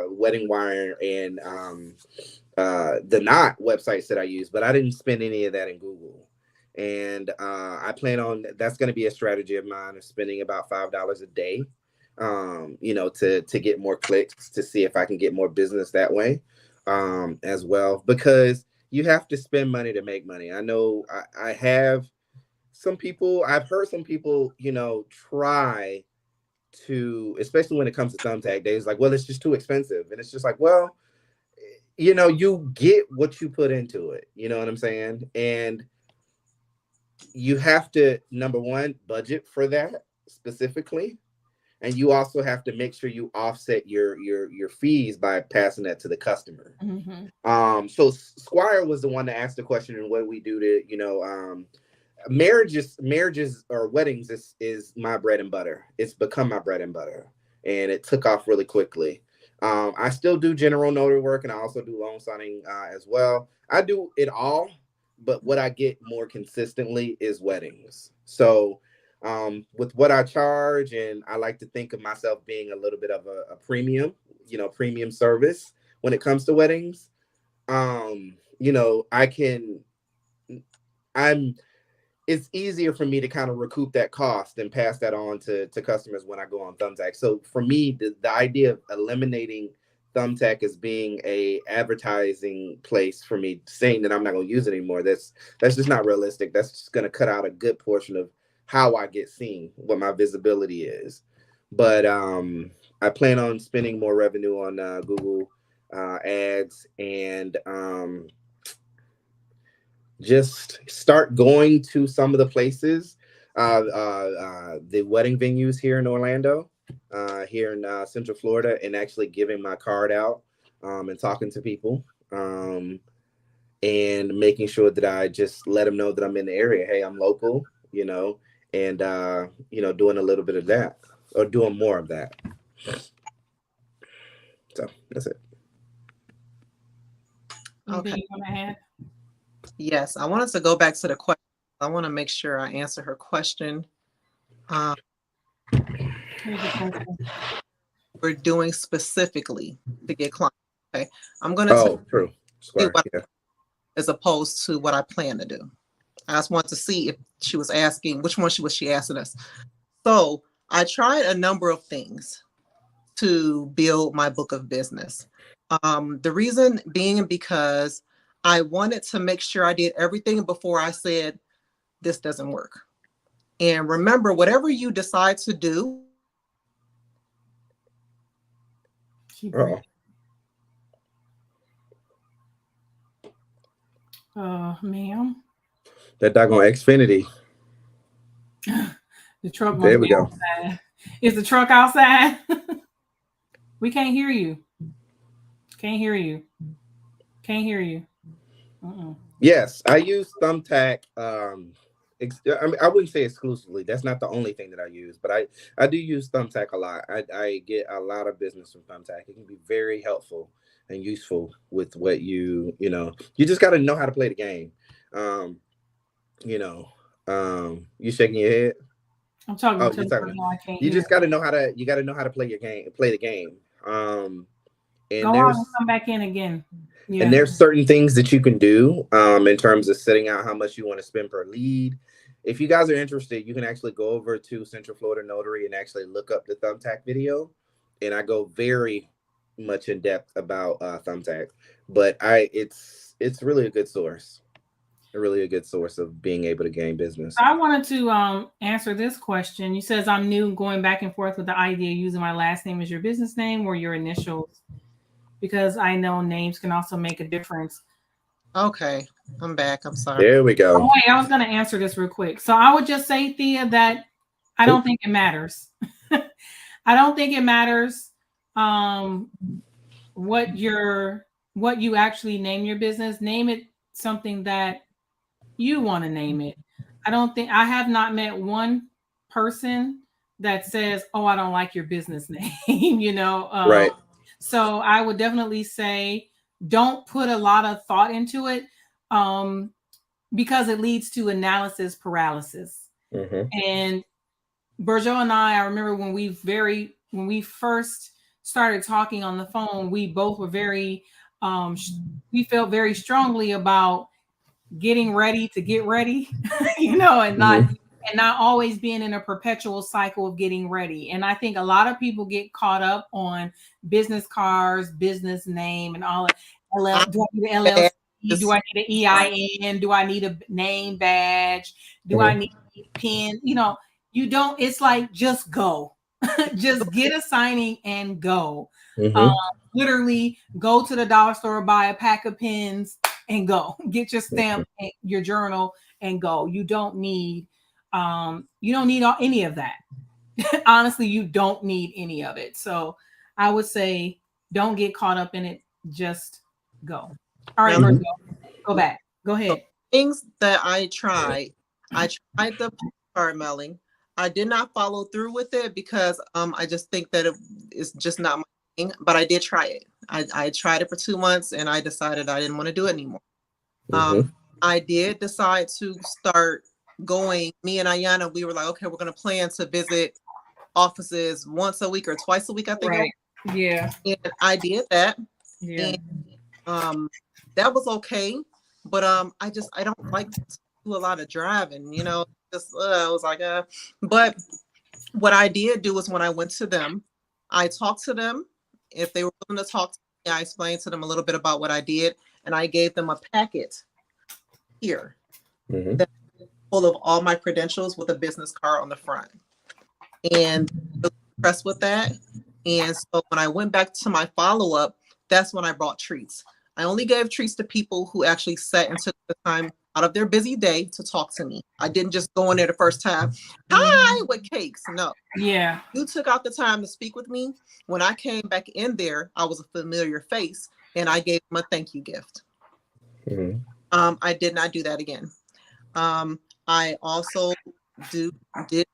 Wedding Wire and the Knot websites that I use, but I didn't spend any of that in Google. And I plan on that's going to be a strategy of mine of spending about $5 a day, to get more clicks, to see if I can get more business that way as well, because you have to spend money to make money. I know I have some people, I've heard some people, try to, especially when it comes to Thumbtack days, like, well, it's just too expensive. And it's just like, well, you get what you put into it. You know what I'm saying? And you have to, number one, budget for that specifically. And you also have to make sure you offset your fees by passing that to the customer. Mm-hmm. So Squire was the one that asked the question, and what we do to, marriages or weddings is my bread and butter. It's become my bread and butter, and it took off really quickly. I still do general notary work, and I also do loan signing as well. I do it all, but what I get more consistently is weddings. So with what I charge, and I like to think of myself being a little bit of a premium, premium service when it comes to weddings. It's easier for me to kind of recoup that cost and pass that on to customers when I go on Thumbtack. So for me, the idea of eliminating Thumbtack as being a advertising place for me, saying that I'm not going to use it anymore, that's just not realistic. That's just going to cut out a good portion of how I get seen, what my visibility is. But I plan on spending more revenue on Google ads, and just start going to some of the places, the wedding venues here in Orlando, here in Central Florida, and actually giving my card out and talking to people, and making sure that I just let them know that I'm in the area. Hey, I'm local, and doing a little bit of that, or doing more of that. So that's it. Okay. You want to add? Yes, I wanted to go back to the question. I want to make sure I answer her question. Where we're doing specifically to get clients. Okay, I'm going to Oh, true. see Square. what Yeah. as opposed to what I plan to do. I just want to see if she was asking which one was she asking us. So I tried a number of things to build my book of business. The reason being because I wanted to make sure I did everything before I said this doesn't work. And remember, whatever you decide to do. Uh-oh. Ma'am. That doggone Xfinity. The truck. There we go. Outside. Is the truck outside? We can't hear you. Can't hear you. Can't hear you. Yes, I use Thumbtack. I mean, I wouldn't say exclusively. That's not the only thing that I use, but I do use Thumbtack a lot. I get a lot of business from Thumbtack. It can be very helpful and useful with what you just got to know how to play the game. You shaking your head? I'm talking. Oh, you're talking. You just got to know how to. You got to know how to play your game. Play the game. And go out and come back in again. Yeah. And there's certain things that you can do in terms of setting out how much you want to spend per lead. If you guys are interested, you can actually go over to Central Florida Notary and actually look up the Thumbtack video. And I go very much in depth about Thumbtack, but it's really a good source. Really a good source of being able to gain business. I wanted to answer this question. You says I'm new, going back and forth with the idea of using my last name as your business name or your initials, because I know names can also make a difference. Okay, I'm back. I'm sorry. There we go. Oh, wait, I was going to answer this real quick. So I would just say, Thea, that I don't think it matters. I don't think it matters what you actually name your business. Name it something that you want to name it. I have not met one person that says, "Oh, I don't like your business name," Right. So I would definitely say don't put a lot of thought into it because it leads to analysis paralysis. Mm-hmm. And Berjo and I remember when we first started talking on the phone, we both were very, we felt very strongly about getting ready to get ready, and not always being in a perpetual cycle of getting ready. And I think a lot of people get caught up on business cards, business name, and all that. Do I need an LLC? Do I need an EIN? Do I need a name badge? Do I need a PIN? You don't. It's like just go, just get a signing and go. Mm-hmm. Literally go to the dollar store, buy a pack of pins, and go get your stamp, your journal, and go. You don't need any of that. Honestly, you don't need any of it. So I would say don't get caught up in it. Just go. All right, Virgil, go back. Go ahead. Things that I tried the card mailing. I did not follow through with it because I just think that it's just not my thing, but I did try it. I tried it for 2 months and I decided I didn't want to do it anymore. I did decide to start going. Me and Ayana, we were like, okay, we're going to plan to visit offices once a week or twice a week, I think. Right. Yeah. And I did that. Yeah. And that was okay. But I don't like to do a lot of driving, I was like, but what I did do was when I went to them, I talked to them. If they were willing to talk to me, I explained to them a little bit about what I did, and I gave them a packet here that's full of all my credentials with a business card on the front. And I was impressed with that. And so when I went back to my follow-up, that's when I brought treats. I only gave treats to people who actually sat and took the time out of their busy day to talk to me. I didn't just go in there the first time, hi, with cakes. No. Yeah. You took out the time to speak with me. When I came back in there, I was a familiar face and I gave them a thank you gift. I did not do that again. I also did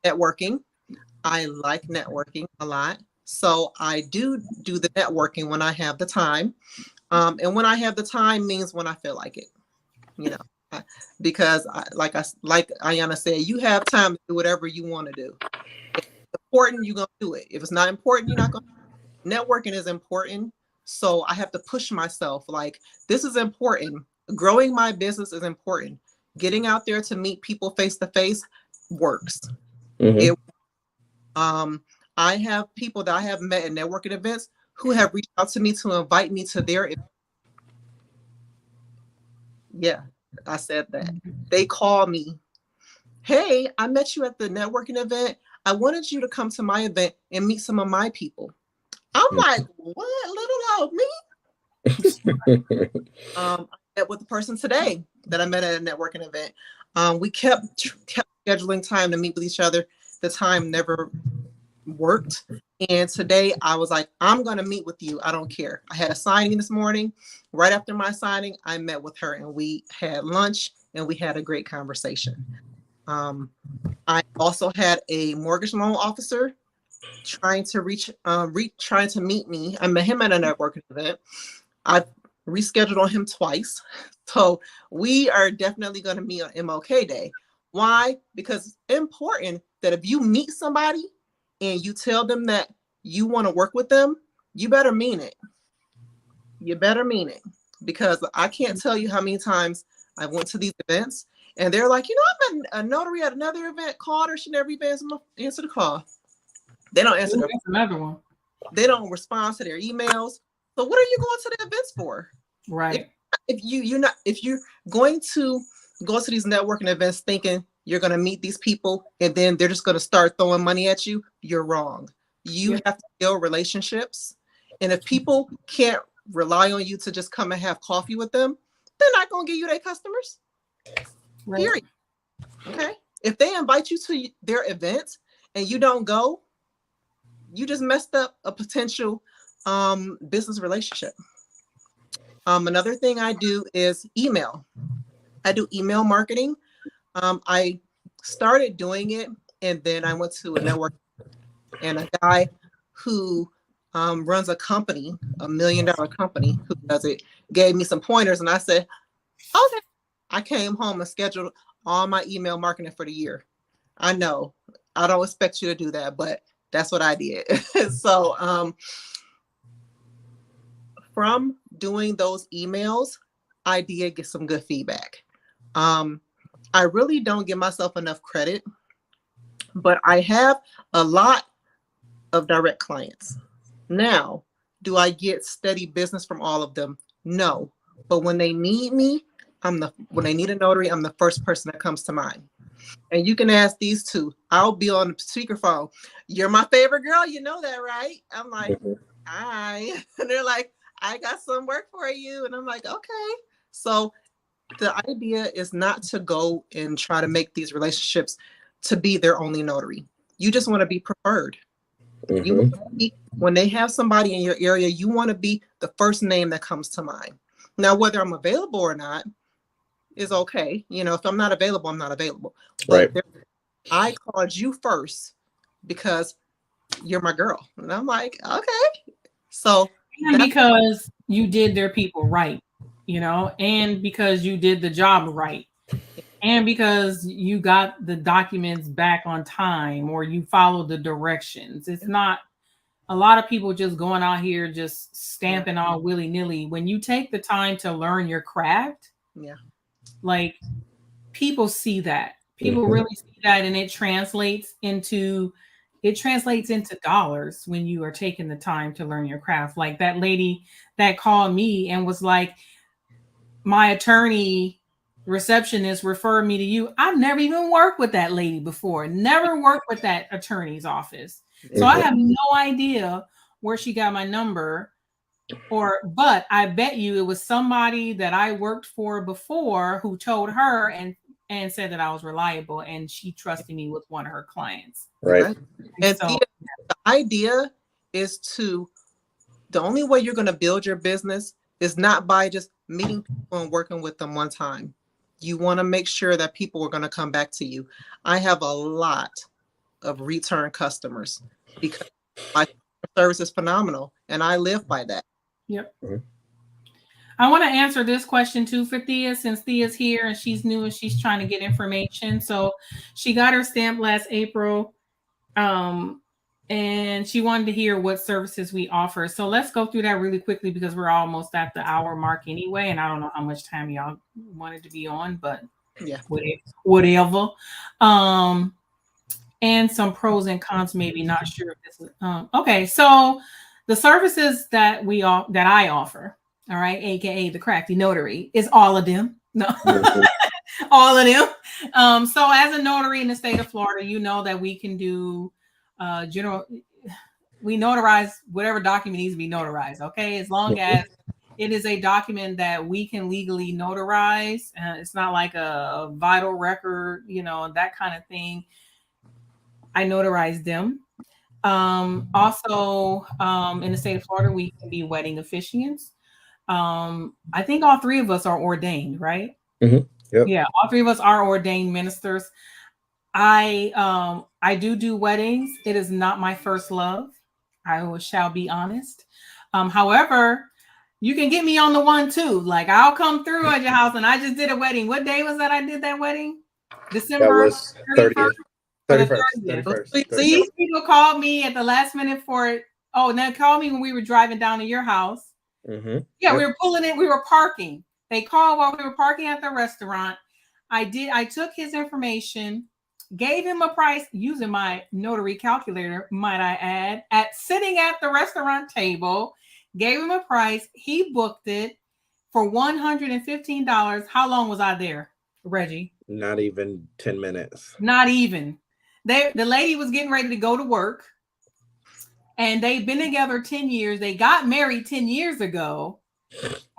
networking. I like networking a lot. So I do the networking when I have the time. And when I have the time means when I feel like it, because like Ayana said, you have time to do whatever you want to do. If it's important, you're going to do it. If it's not important, you're not going to. networking is important. So I have to push myself. Like, this is important. Growing my business is important. Getting out there to meet people face to face works. It, I have people that I have met at networking events who have reached out to me to invite me to their event. Yeah, I said that. They call me, hey, I met you at the networking event. I wanted you to come to my event and meet some of my people. I'm like, what? Little old me? I met with the person today that I met at a networking event. We kept scheduling time to meet with each other. The time never worked. And today I was like, I'm going to meet with you. I don't care. I had a signing this morning. Right after my signing, I met with her and we had lunch and we had a great conversation. I also had a mortgage loan officer trying to trying to meet me. I met him at a networking event. I've rescheduled on him twice. So we are definitely going to meet on MLK Day. Why? Because it's important that if you meet somebody and you tell them that you want to work with them, you better mean it. You better mean it. Because I can't tell you how many times I went to these events and they're like, I met a notary at another event, called her, she never even answered the call. They don't answer another one. They don't respond to their emails. So what are you going to the events for? Right. If you're going to go to these networking events thinking you're going to meet these people and then they're just going to start throwing money at you, you're wrong. You have to build relationships. And if people can't rely on you to just come and have coffee with them, they're not going to give you their customers. Right. Period. Okay. If they invite you to their event and you don't go, you just messed up a potential business relationship. Another thing I do is email. I do email marketing. I started doing it and then I went to a network and a guy who runs a company, $1 million company who does it, gave me some pointers and I said, okay. I came home and scheduled all my email marketing for the year. I know I don't expect you to do that, but that's what I did. So from doing those emails, I did get some good feedback. I really don't give myself enough credit, but I have a lot of direct clients. Now, do I get steady business from all of them? No. But when they need me, when they need a notary, I'm the first person that comes to mind. And you can ask these two. I'll be on the speakerphone. You're my favorite girl. You know that, right? I'm like, hi. And they're like, I got some work for you. And I'm like, okay. So the idea is not to go and try to make these relationships to be their only notary. You just want to be preferred. You want to be, when they have somebody in your area, you want to be the first name that comes to mind. Now, whether I'm available or not is okay. If I'm not available, I'm not available. But I called you first because you're my girl. And I'm like, okay. So and because you did their people right, and because you did the job right. And because you got the documents back on time or you followed the directions. It's not a lot of people just going out here just stamping all willy-nilly. When you take the time to learn your craft, like people see that. People really see that, and it translates into dollars when you are taking the time to learn your craft. Like that lady that called me and was like, my attorney receptionist referred me to you. I've never even worked with that lady before. Never worked with that attorney's office. So I have no idea where she got my number but I bet you it was somebody that I worked for before who told her and said that I was reliable and she trusted me with one of her clients. Right. And so, the idea is the only way you're going to build your business is not by just meeting people and working with them one time. You want to make sure that people are going to come back to you. I have a lot of return customers because my service is phenomenal and I live by that. Yep. I want to answer this question too for Thea, since Thea's here and she's new and she's trying to get information. So she got her stamp last April. And and she wanted to hear what services we offer. So let's go through that really quickly because we're almost at the hour mark anyway, and I don't know how much time y'all wanted to be on, but Yeah. whatever. And some pros and cons, maybe not sure if this is okay. So the services that I offer, all right, aka the Crafty Notary, is all of them. No, all of them. So as a notary in the state of Florida, you know that we can do we notarize whatever document needs to be notarized. Okay, as long as it is a document that we can legally notarize. It's not like a vital record, that kind of thing. I notarize them. Also, in the state of Florida, we can be wedding officiants. I think all three of us are ordained, right? Mm-hmm. Yep. Yeah, all three of us are ordained ministers. I do weddings. It is not my first love. I shall be honest. However, you can get me on the one too. Like I'll come through at your house, and I just did a wedding. What day was that I did that wedding? December. That was 30th. 31st. These people called me at the last minute for it. Oh, and they called me when we were driving down to your house. Mm-hmm. Yeah, we were pulling in. We were parking. They called while we were parking at the restaurant. I took his information, gave him a price using my notary calculator, might I add, sitting at the restaurant table, gave him a price. He booked it for $115. How long was I there, Reggie? Not even 10 minutes. Not even. The lady was getting ready to go to work, and they've been together 10 years. They got married 10 years ago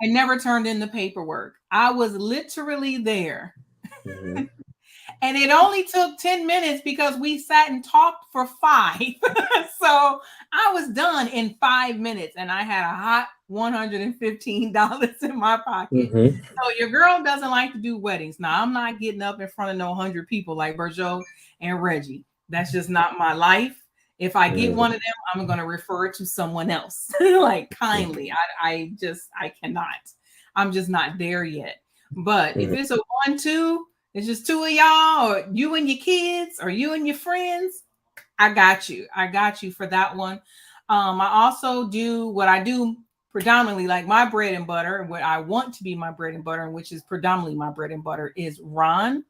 and never turned in the paperwork. I was literally there. Mm-hmm. And it only took 10 minutes because we sat and talked for 5. So I was done in 5 minutes, and I had a hot $115 in my pocket. Mm-hmm. So your girl doesn't like to do weddings. Now, I'm not getting up in front of no 100 people like Berjo and Reggie. That's just not my life. If I get one of them, I'm going to refer it to someone else. Like kindly. I cannot. I'm just not there yet. But if it's a 1-2, it's just 2 of y'all, or you and your kids, or you and your friends, I got you. I got you for that one. I also do what I do predominantly, like my bread and butter, and what I want to be my bread and butter, and which is predominantly my bread and butter, is Ron.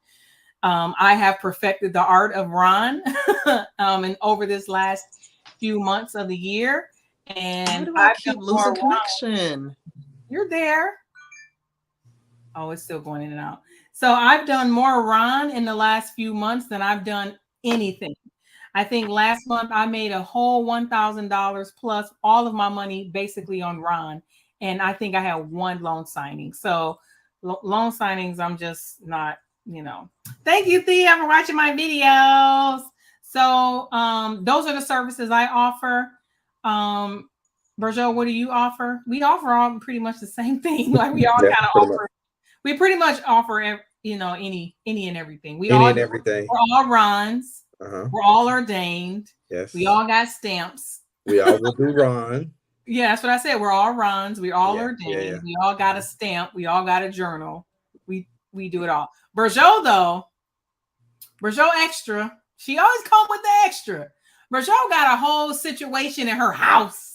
I have perfected the art of Ron and over this last few months of the year. And I keep losing connection. You're there. Oh, it's still going in and out. So I've done more Ron in the last few months than I've done anything. I think last month I made a whole $1,000 plus all of my money basically on Ron. And I think I had one loan signing. So loan signings, I'm just not, Thank you, Thea, for watching my videos. So those are the services I offer. Berjo, what do you offer? We offer all pretty much the same thing. Like we all kind of offer. We pretty much offer, any and everything. We're all Rons. Uh-huh. We're all ordained. Yes. We all got stamps. We all will do Ron. Yeah, that's what I said. We're all Rons. We're all ordained. Yeah. We all got a stamp. We all got a journal. We do it all. Berjo extra. She always come with the extra. Berjo got a whole situation in her house.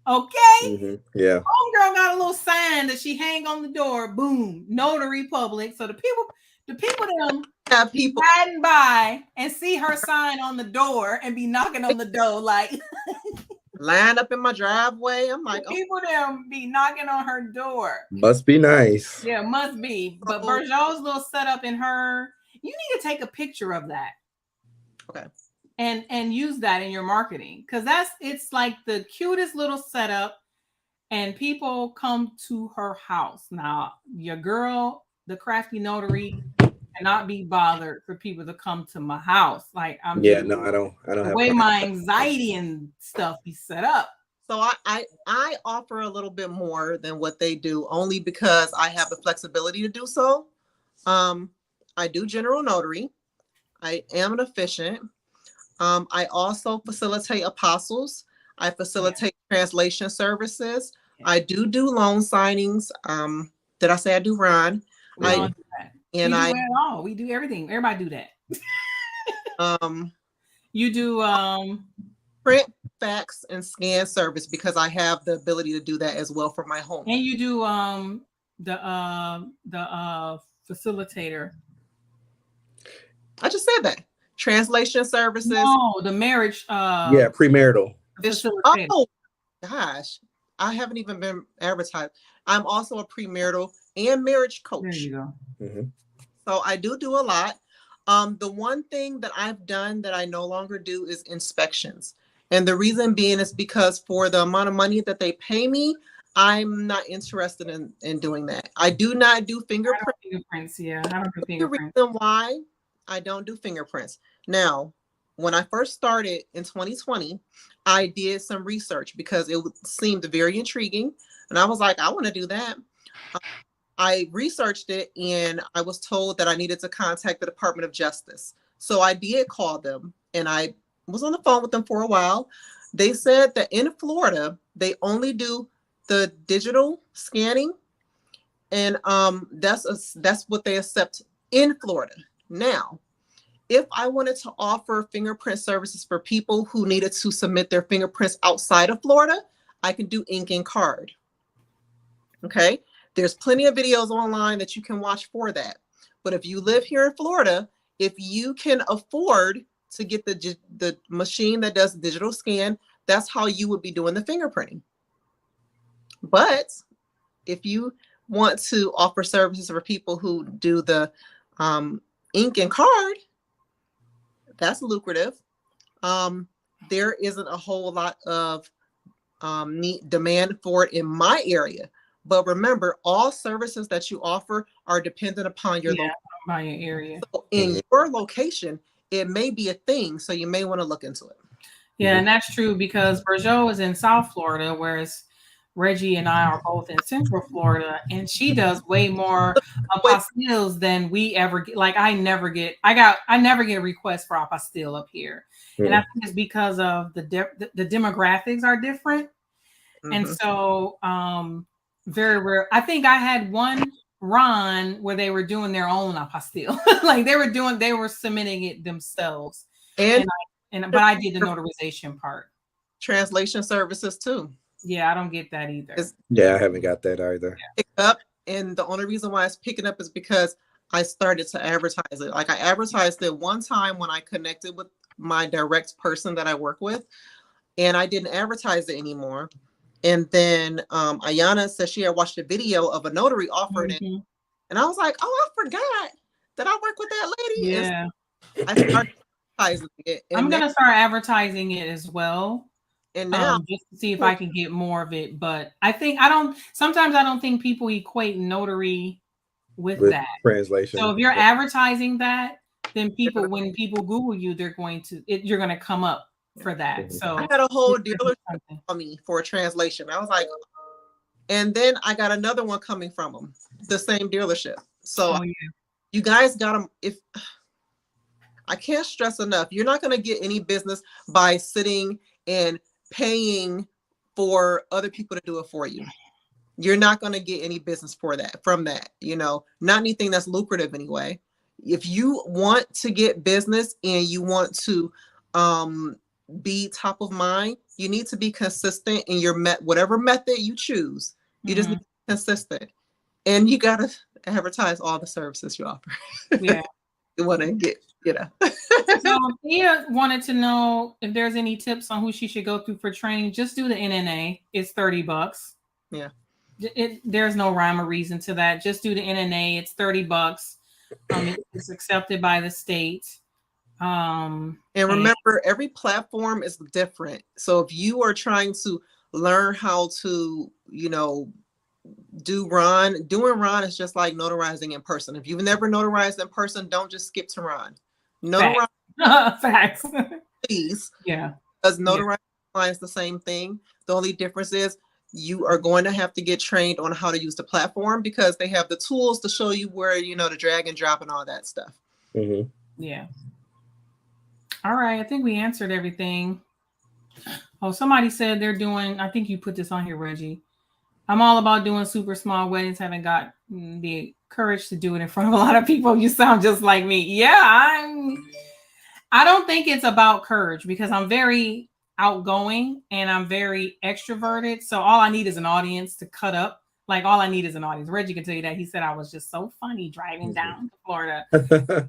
Okay. Mm-hmm. Yeah. Homegirl got a little sign that she hang on the door. Boom. Notary Public. So the people riding by and see her sign on the door and be knocking on the door like line up in my driveway. I'm like, people them be knocking on her door. Must be nice. Yeah, must be. But Berjo's little setup in her, you need to take a picture of that. Okay. And use that in your marketing, because it's like the cutest little setup, and people come to her house. Now, your girl, the Crafty Notary, cannot be bothered for people to come to my house. Like I don't have the way my anxiety and stuff be set up. So I offer a little bit more than what they do, only because I have the flexibility to do so. I do general notary. I am an officiant. I also facilitate apostles. I facilitate translation services. Yeah. I do loan signings. Did I say I do Ron? We do it all. We do everything. Everybody do that. You do print, fax, and scan service because I have the ability to do that as well for my home. And you do the facilitator. I just said that. Translation services. No, the marriage Yeah, premarital. facilitator. Oh gosh, I haven't even been advertised. I'm also a premarital and marriage coach. There you go. Mm-hmm. So I do a lot. The one thing that I've done that I no longer do is inspections. And the reason being is because for the amount of money that they pay me, I'm not interested in doing that. I do not do fingerprints. Fingerprints, yeah. I don't do The fingerprints. reason why I don't do fingerprints. Now, when I first started in 2020, I did some research because it seemed very intriguing. And I was like, I want to do that. I researched it and I was told that I needed to contact the Department of Justice. So I did call them and I was on the phone with them for a while. They said that in Florida, they only do the digital scanning. And that's what they accept in Florida. Now, if I wanted to offer fingerprint services for people who needed to submit their fingerprints outside of Florida, I can do ink and card. Okay. There's plenty of videos online that you can watch for that. But if you live here in Florida, if you can afford to get the machine that does digital scan, that's how you would be doing the fingerprinting. But if you want to offer services for people who do the ink and card, that's lucrative. There isn't a whole lot of demand for it in my area. But remember, all services that you offer are dependent upon your area. So in your location, it may be a thing. So you may want to look into it. Yeah, and that's true because Bergeau is in South Florida, whereas Reggie and I are both in Central Florida, and she does way more apostilles than we ever get. Like I never get a request for apostille up here, and I think it's because of the demographics are different, and so very rare. I think I had one run where they were doing their own apostille, like they were submitting it themselves, but I did the notarization part. Translation services too. Yeah, I don't get that either. Yeah, I haven't got that either. Pick up, and the only reason why it's picking up is because I started to advertise it. Like I advertised it one time when I connected with my direct person that I work with, and I didn't advertise it anymore. And then Ayana said she had watched a video of a notary offering it, and I was like, "Oh, I forgot that I work with that lady." Yeah, I started advertising it. I'm gonna start advertising it as well. And now just to see if I can get more of it. But sometimes I don't think people equate notary with that translation. So if you're advertising that, then when people Google you, you're going to come up for that. So I got a whole dealership on me for a translation. I was like, and then I got another one coming from them, the same dealership. So you guys got them. If I can't stress enough, you're not going to get any business by sitting and paying for other people to do it for you. You're not going to get any business from that, not anything that's lucrative anyway. If you want to get business and you want to be top of mind, you need to be consistent in your whatever method you choose. You just need to be consistent, and you got to advertise all the services you offer. Yeah. You want to get, So Thea wanted to know if there's any tips on who she should go through for training. Just do the NNA. It's $30. Yeah. There's no rhyme or reason to that. Just do the NNA. It's $30. It's accepted by the state. And remember, every platform is different. So if you are trying to learn how to, doing Ron is just like notarizing in person. If you've never notarized in person, don't just skip to Ron. Notarize. Facts. Please. Yeah. Because notarizing is the same thing. The only difference is you are going to have to get trained on how to use the platform because they have the tools to show you where, to drag and drop and all that stuff. Mm-hmm. Yeah. All right. I think we answered everything. Oh, somebody said they're doing, I think you put this on here, Reggie. I'm all about doing super small weddings. Haven't got the courage to do it in front of a lot of people. You sound just like me. Yeah, I don't think it's about courage because I'm very outgoing and I'm very extroverted. So all I need is an audience to cut up. Like all I need is an audience. Reggie can tell you that. He said I was just so funny driving down to Florida.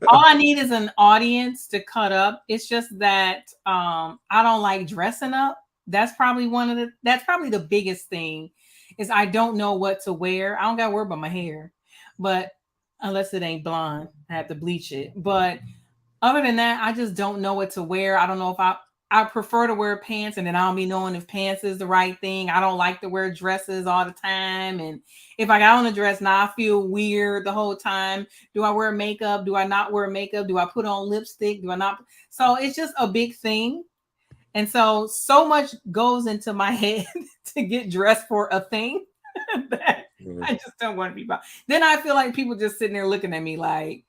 All I need is an audience to cut up. It's just that I don't like dressing up. That's probably the biggest thing is I don't know what to wear. I don't got to worry about my hair, but unless it ain't blonde, I have to bleach it. But other than that, I just don't know what to wear. I don't know if I prefer to wear pants and then I don't be knowing if pants is the right thing. I don't like to wear dresses all the time. And if I got on a dress now, I feel weird the whole time. Do I wear makeup? Do I not wear makeup? Do I put on lipstick? Do I not? So it's just a big thing. And so much goes into my head to get dressed for a thing that I just don't want to be about. Then I feel like people just sitting there looking at me like,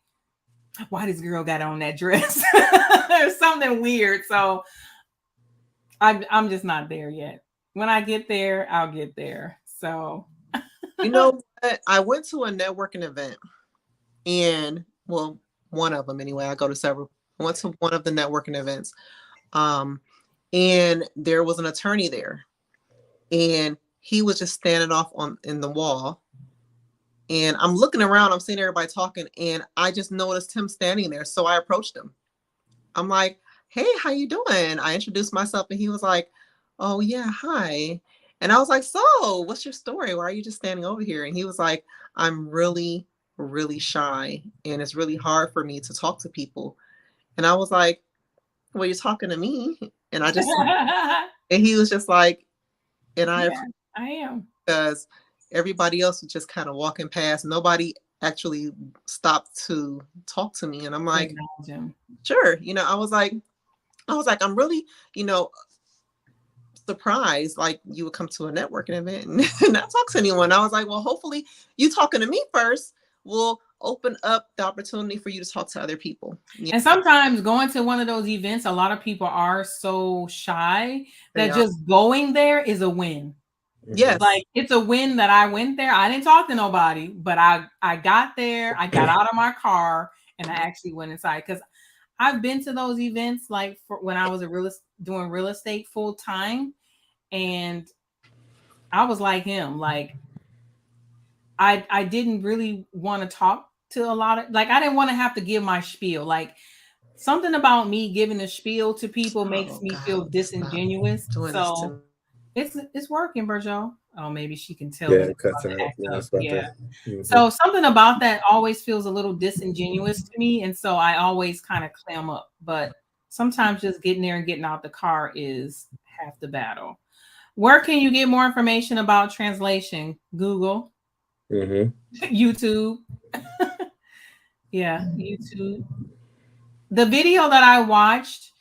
why this girl got on that dress? There's something weird. So I'm just not there yet. When I get there, I'll get there. So you know what? I went to a networking event and well, one of them anyway. I go to several. I went to one of the networking events. And there was an attorney there. And he was just standing off in the wall. And I'm looking around, I'm seeing everybody talking, and I just noticed him standing there. So I approached him. I'm like, hey, how you doing? I introduced myself and he was like, oh yeah, hi. And I was like, so what's your story? Why are you just standing over here? And he was like, I'm really, really shy. And it's really hard for me to talk to people. And I was like, well, you're talking to me. And I just, and he was just like, and I am. Because everybody else was just kind of walking past. Nobody actually stopped to talk to me. And I'm like, sure. You know, I was like, I'm really, you know, surprised like you would come to a networking event and not talk to anyone. I was like, well, hopefully you talking to me first will open up the opportunity for you to talk to other people. Yeah. And sometimes going to one of those events, a lot of people are so shy that just going there is a win. Yes. Like it's a win that I went there. I didn't talk to nobody, but I got there, I got out of my car and I actually went inside because I've been to those events like for when I was doing real estate full time. And I was like him, like I didn't really want to talk to a lot of, like I didn't want to have to give my spiel. Like something about me giving a spiel to people makes me feel disingenuous. So it's working, Virgil. Oh, maybe she can tell. Yeah, it cuts out. Yeah. Mm-hmm. So something about that always feels a little disingenuous to me, and so I always kind of clam up. But sometimes just getting there and getting out the car is half the battle. Where can you get more information about translation? Google, YouTube. Yeah, YouTube. The video that I watched,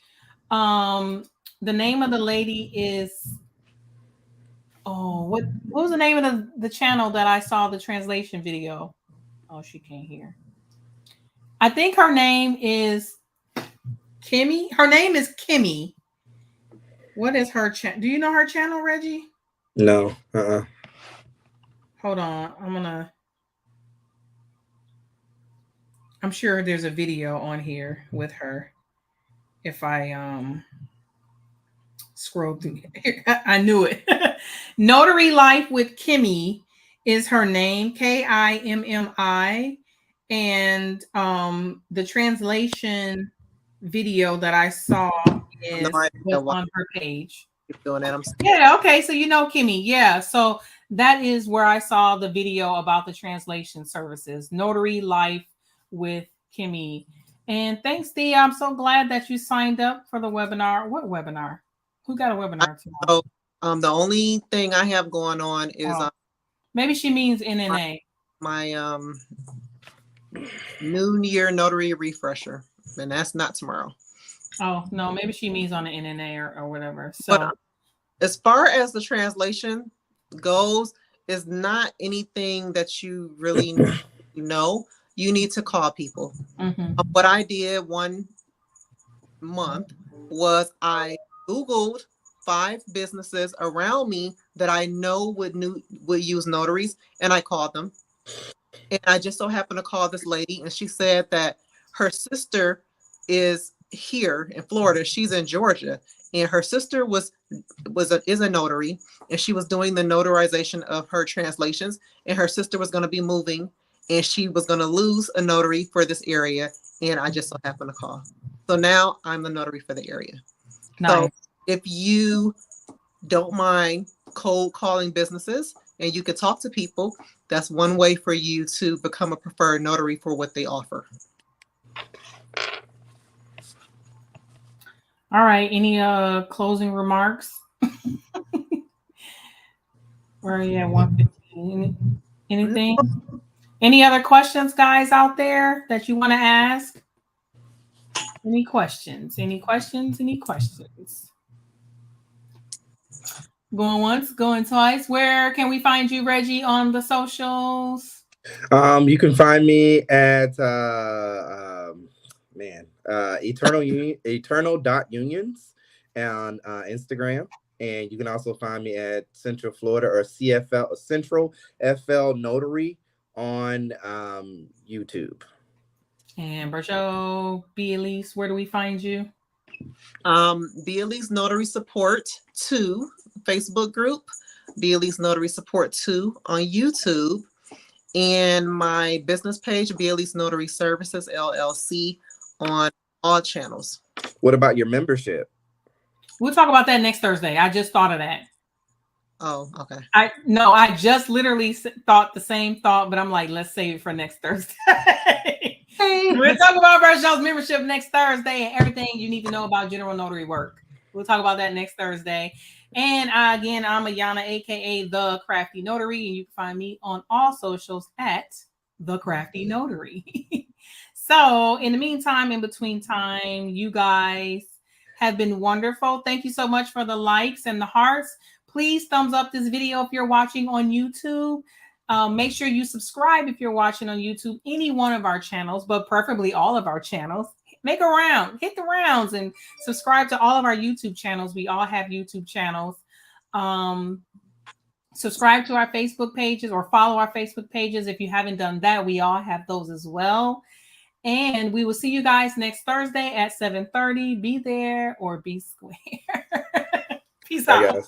the name of the lady is. Oh, what was the name of the channel that I saw the translation video? Oh, she can't hear. I think her name is Kimmy. Her name is Kimmy. What is her channel? Do you know her channel, Reggie? No. Hold on. I'm sure there's a video on here with her. If I scroll through here. I knew it. Notary Life with Kimmy is her name, Kimmi. And the translation video that I saw is on her page. Yeah, okay. So you know Kimmy. Yeah. So that is where I saw the video about the translation services, Notary Life with Kimmy. And thanks, Dee. I'm so glad that you signed up for the webinar. What webinar? Who got a webinar tomorrow? The only thing I have going on is maybe she means NNA. My New Year Notary refresher, and that's not tomorrow. Oh no, maybe she means on the NNA or whatever. So, but as far as the translation goes, is not anything that you really know. You need to call people. What I did one month was I Googled 5 businesses around me that I know would use notaries, and I called them. And I just so happened to call this lady, and she said that her sister is here in Florida. She's in Georgia, and her sister is a notary, and she was doing the notarization of her translations, and her sister was going to be moving, and she was going to lose a notary for this area, and I just so happened to call. So now I'm the notary for the area. Nice. So if you don't mind cold calling businesses and you can talk to people, that's one way for you to become a preferred notary for what they offer. All right. Any closing remarks? Where are you at 115? Anything? Any other questions, guys, out there that you want to ask? Any questions? Any questions? Any questions? Going once, going twice. Where can we find you, Reggie, on the socials? You can find me at eternal.unions on Instagram, and you can also find me at Central Florida or Central FL Notary on YouTube. And Berjo, B. Elise, where do we find you? B. Elise Notary Support 2 Facebook group, B. Elise Notary Support 2 on YouTube, and my business page, B. Elise Notary Services LLC, on all channels. What about your membership? We'll talk about that next Thursday. I just thought of that. Oh, okay. I just literally thought the same thought, but I'm like, let's save it for next Thursday. We'll talk about Berjo's membership next Thursday and everything you need to know about general notary work. We'll talk about that next Thursday. And again, I'm Ayana, aka The Crafty Notary, and you can find me on all socials at The Crafty Notary. So in the meantime, in between time, you guys have been wonderful. Thank you so much for the likes and the hearts. Please thumbs up this video if you're watching on YouTube. Make sure you subscribe if you're watching on YouTube, any one of our channels, but preferably all of our channels. Make a round, hit the rounds, and subscribe to all of our YouTube channels. We all have YouTube channels. Subscribe to our Facebook pages or follow our Facebook pages. If you haven't done that, we all have those as well. And we will see you guys next Thursday at 7:30. Be there or be square. Peace out.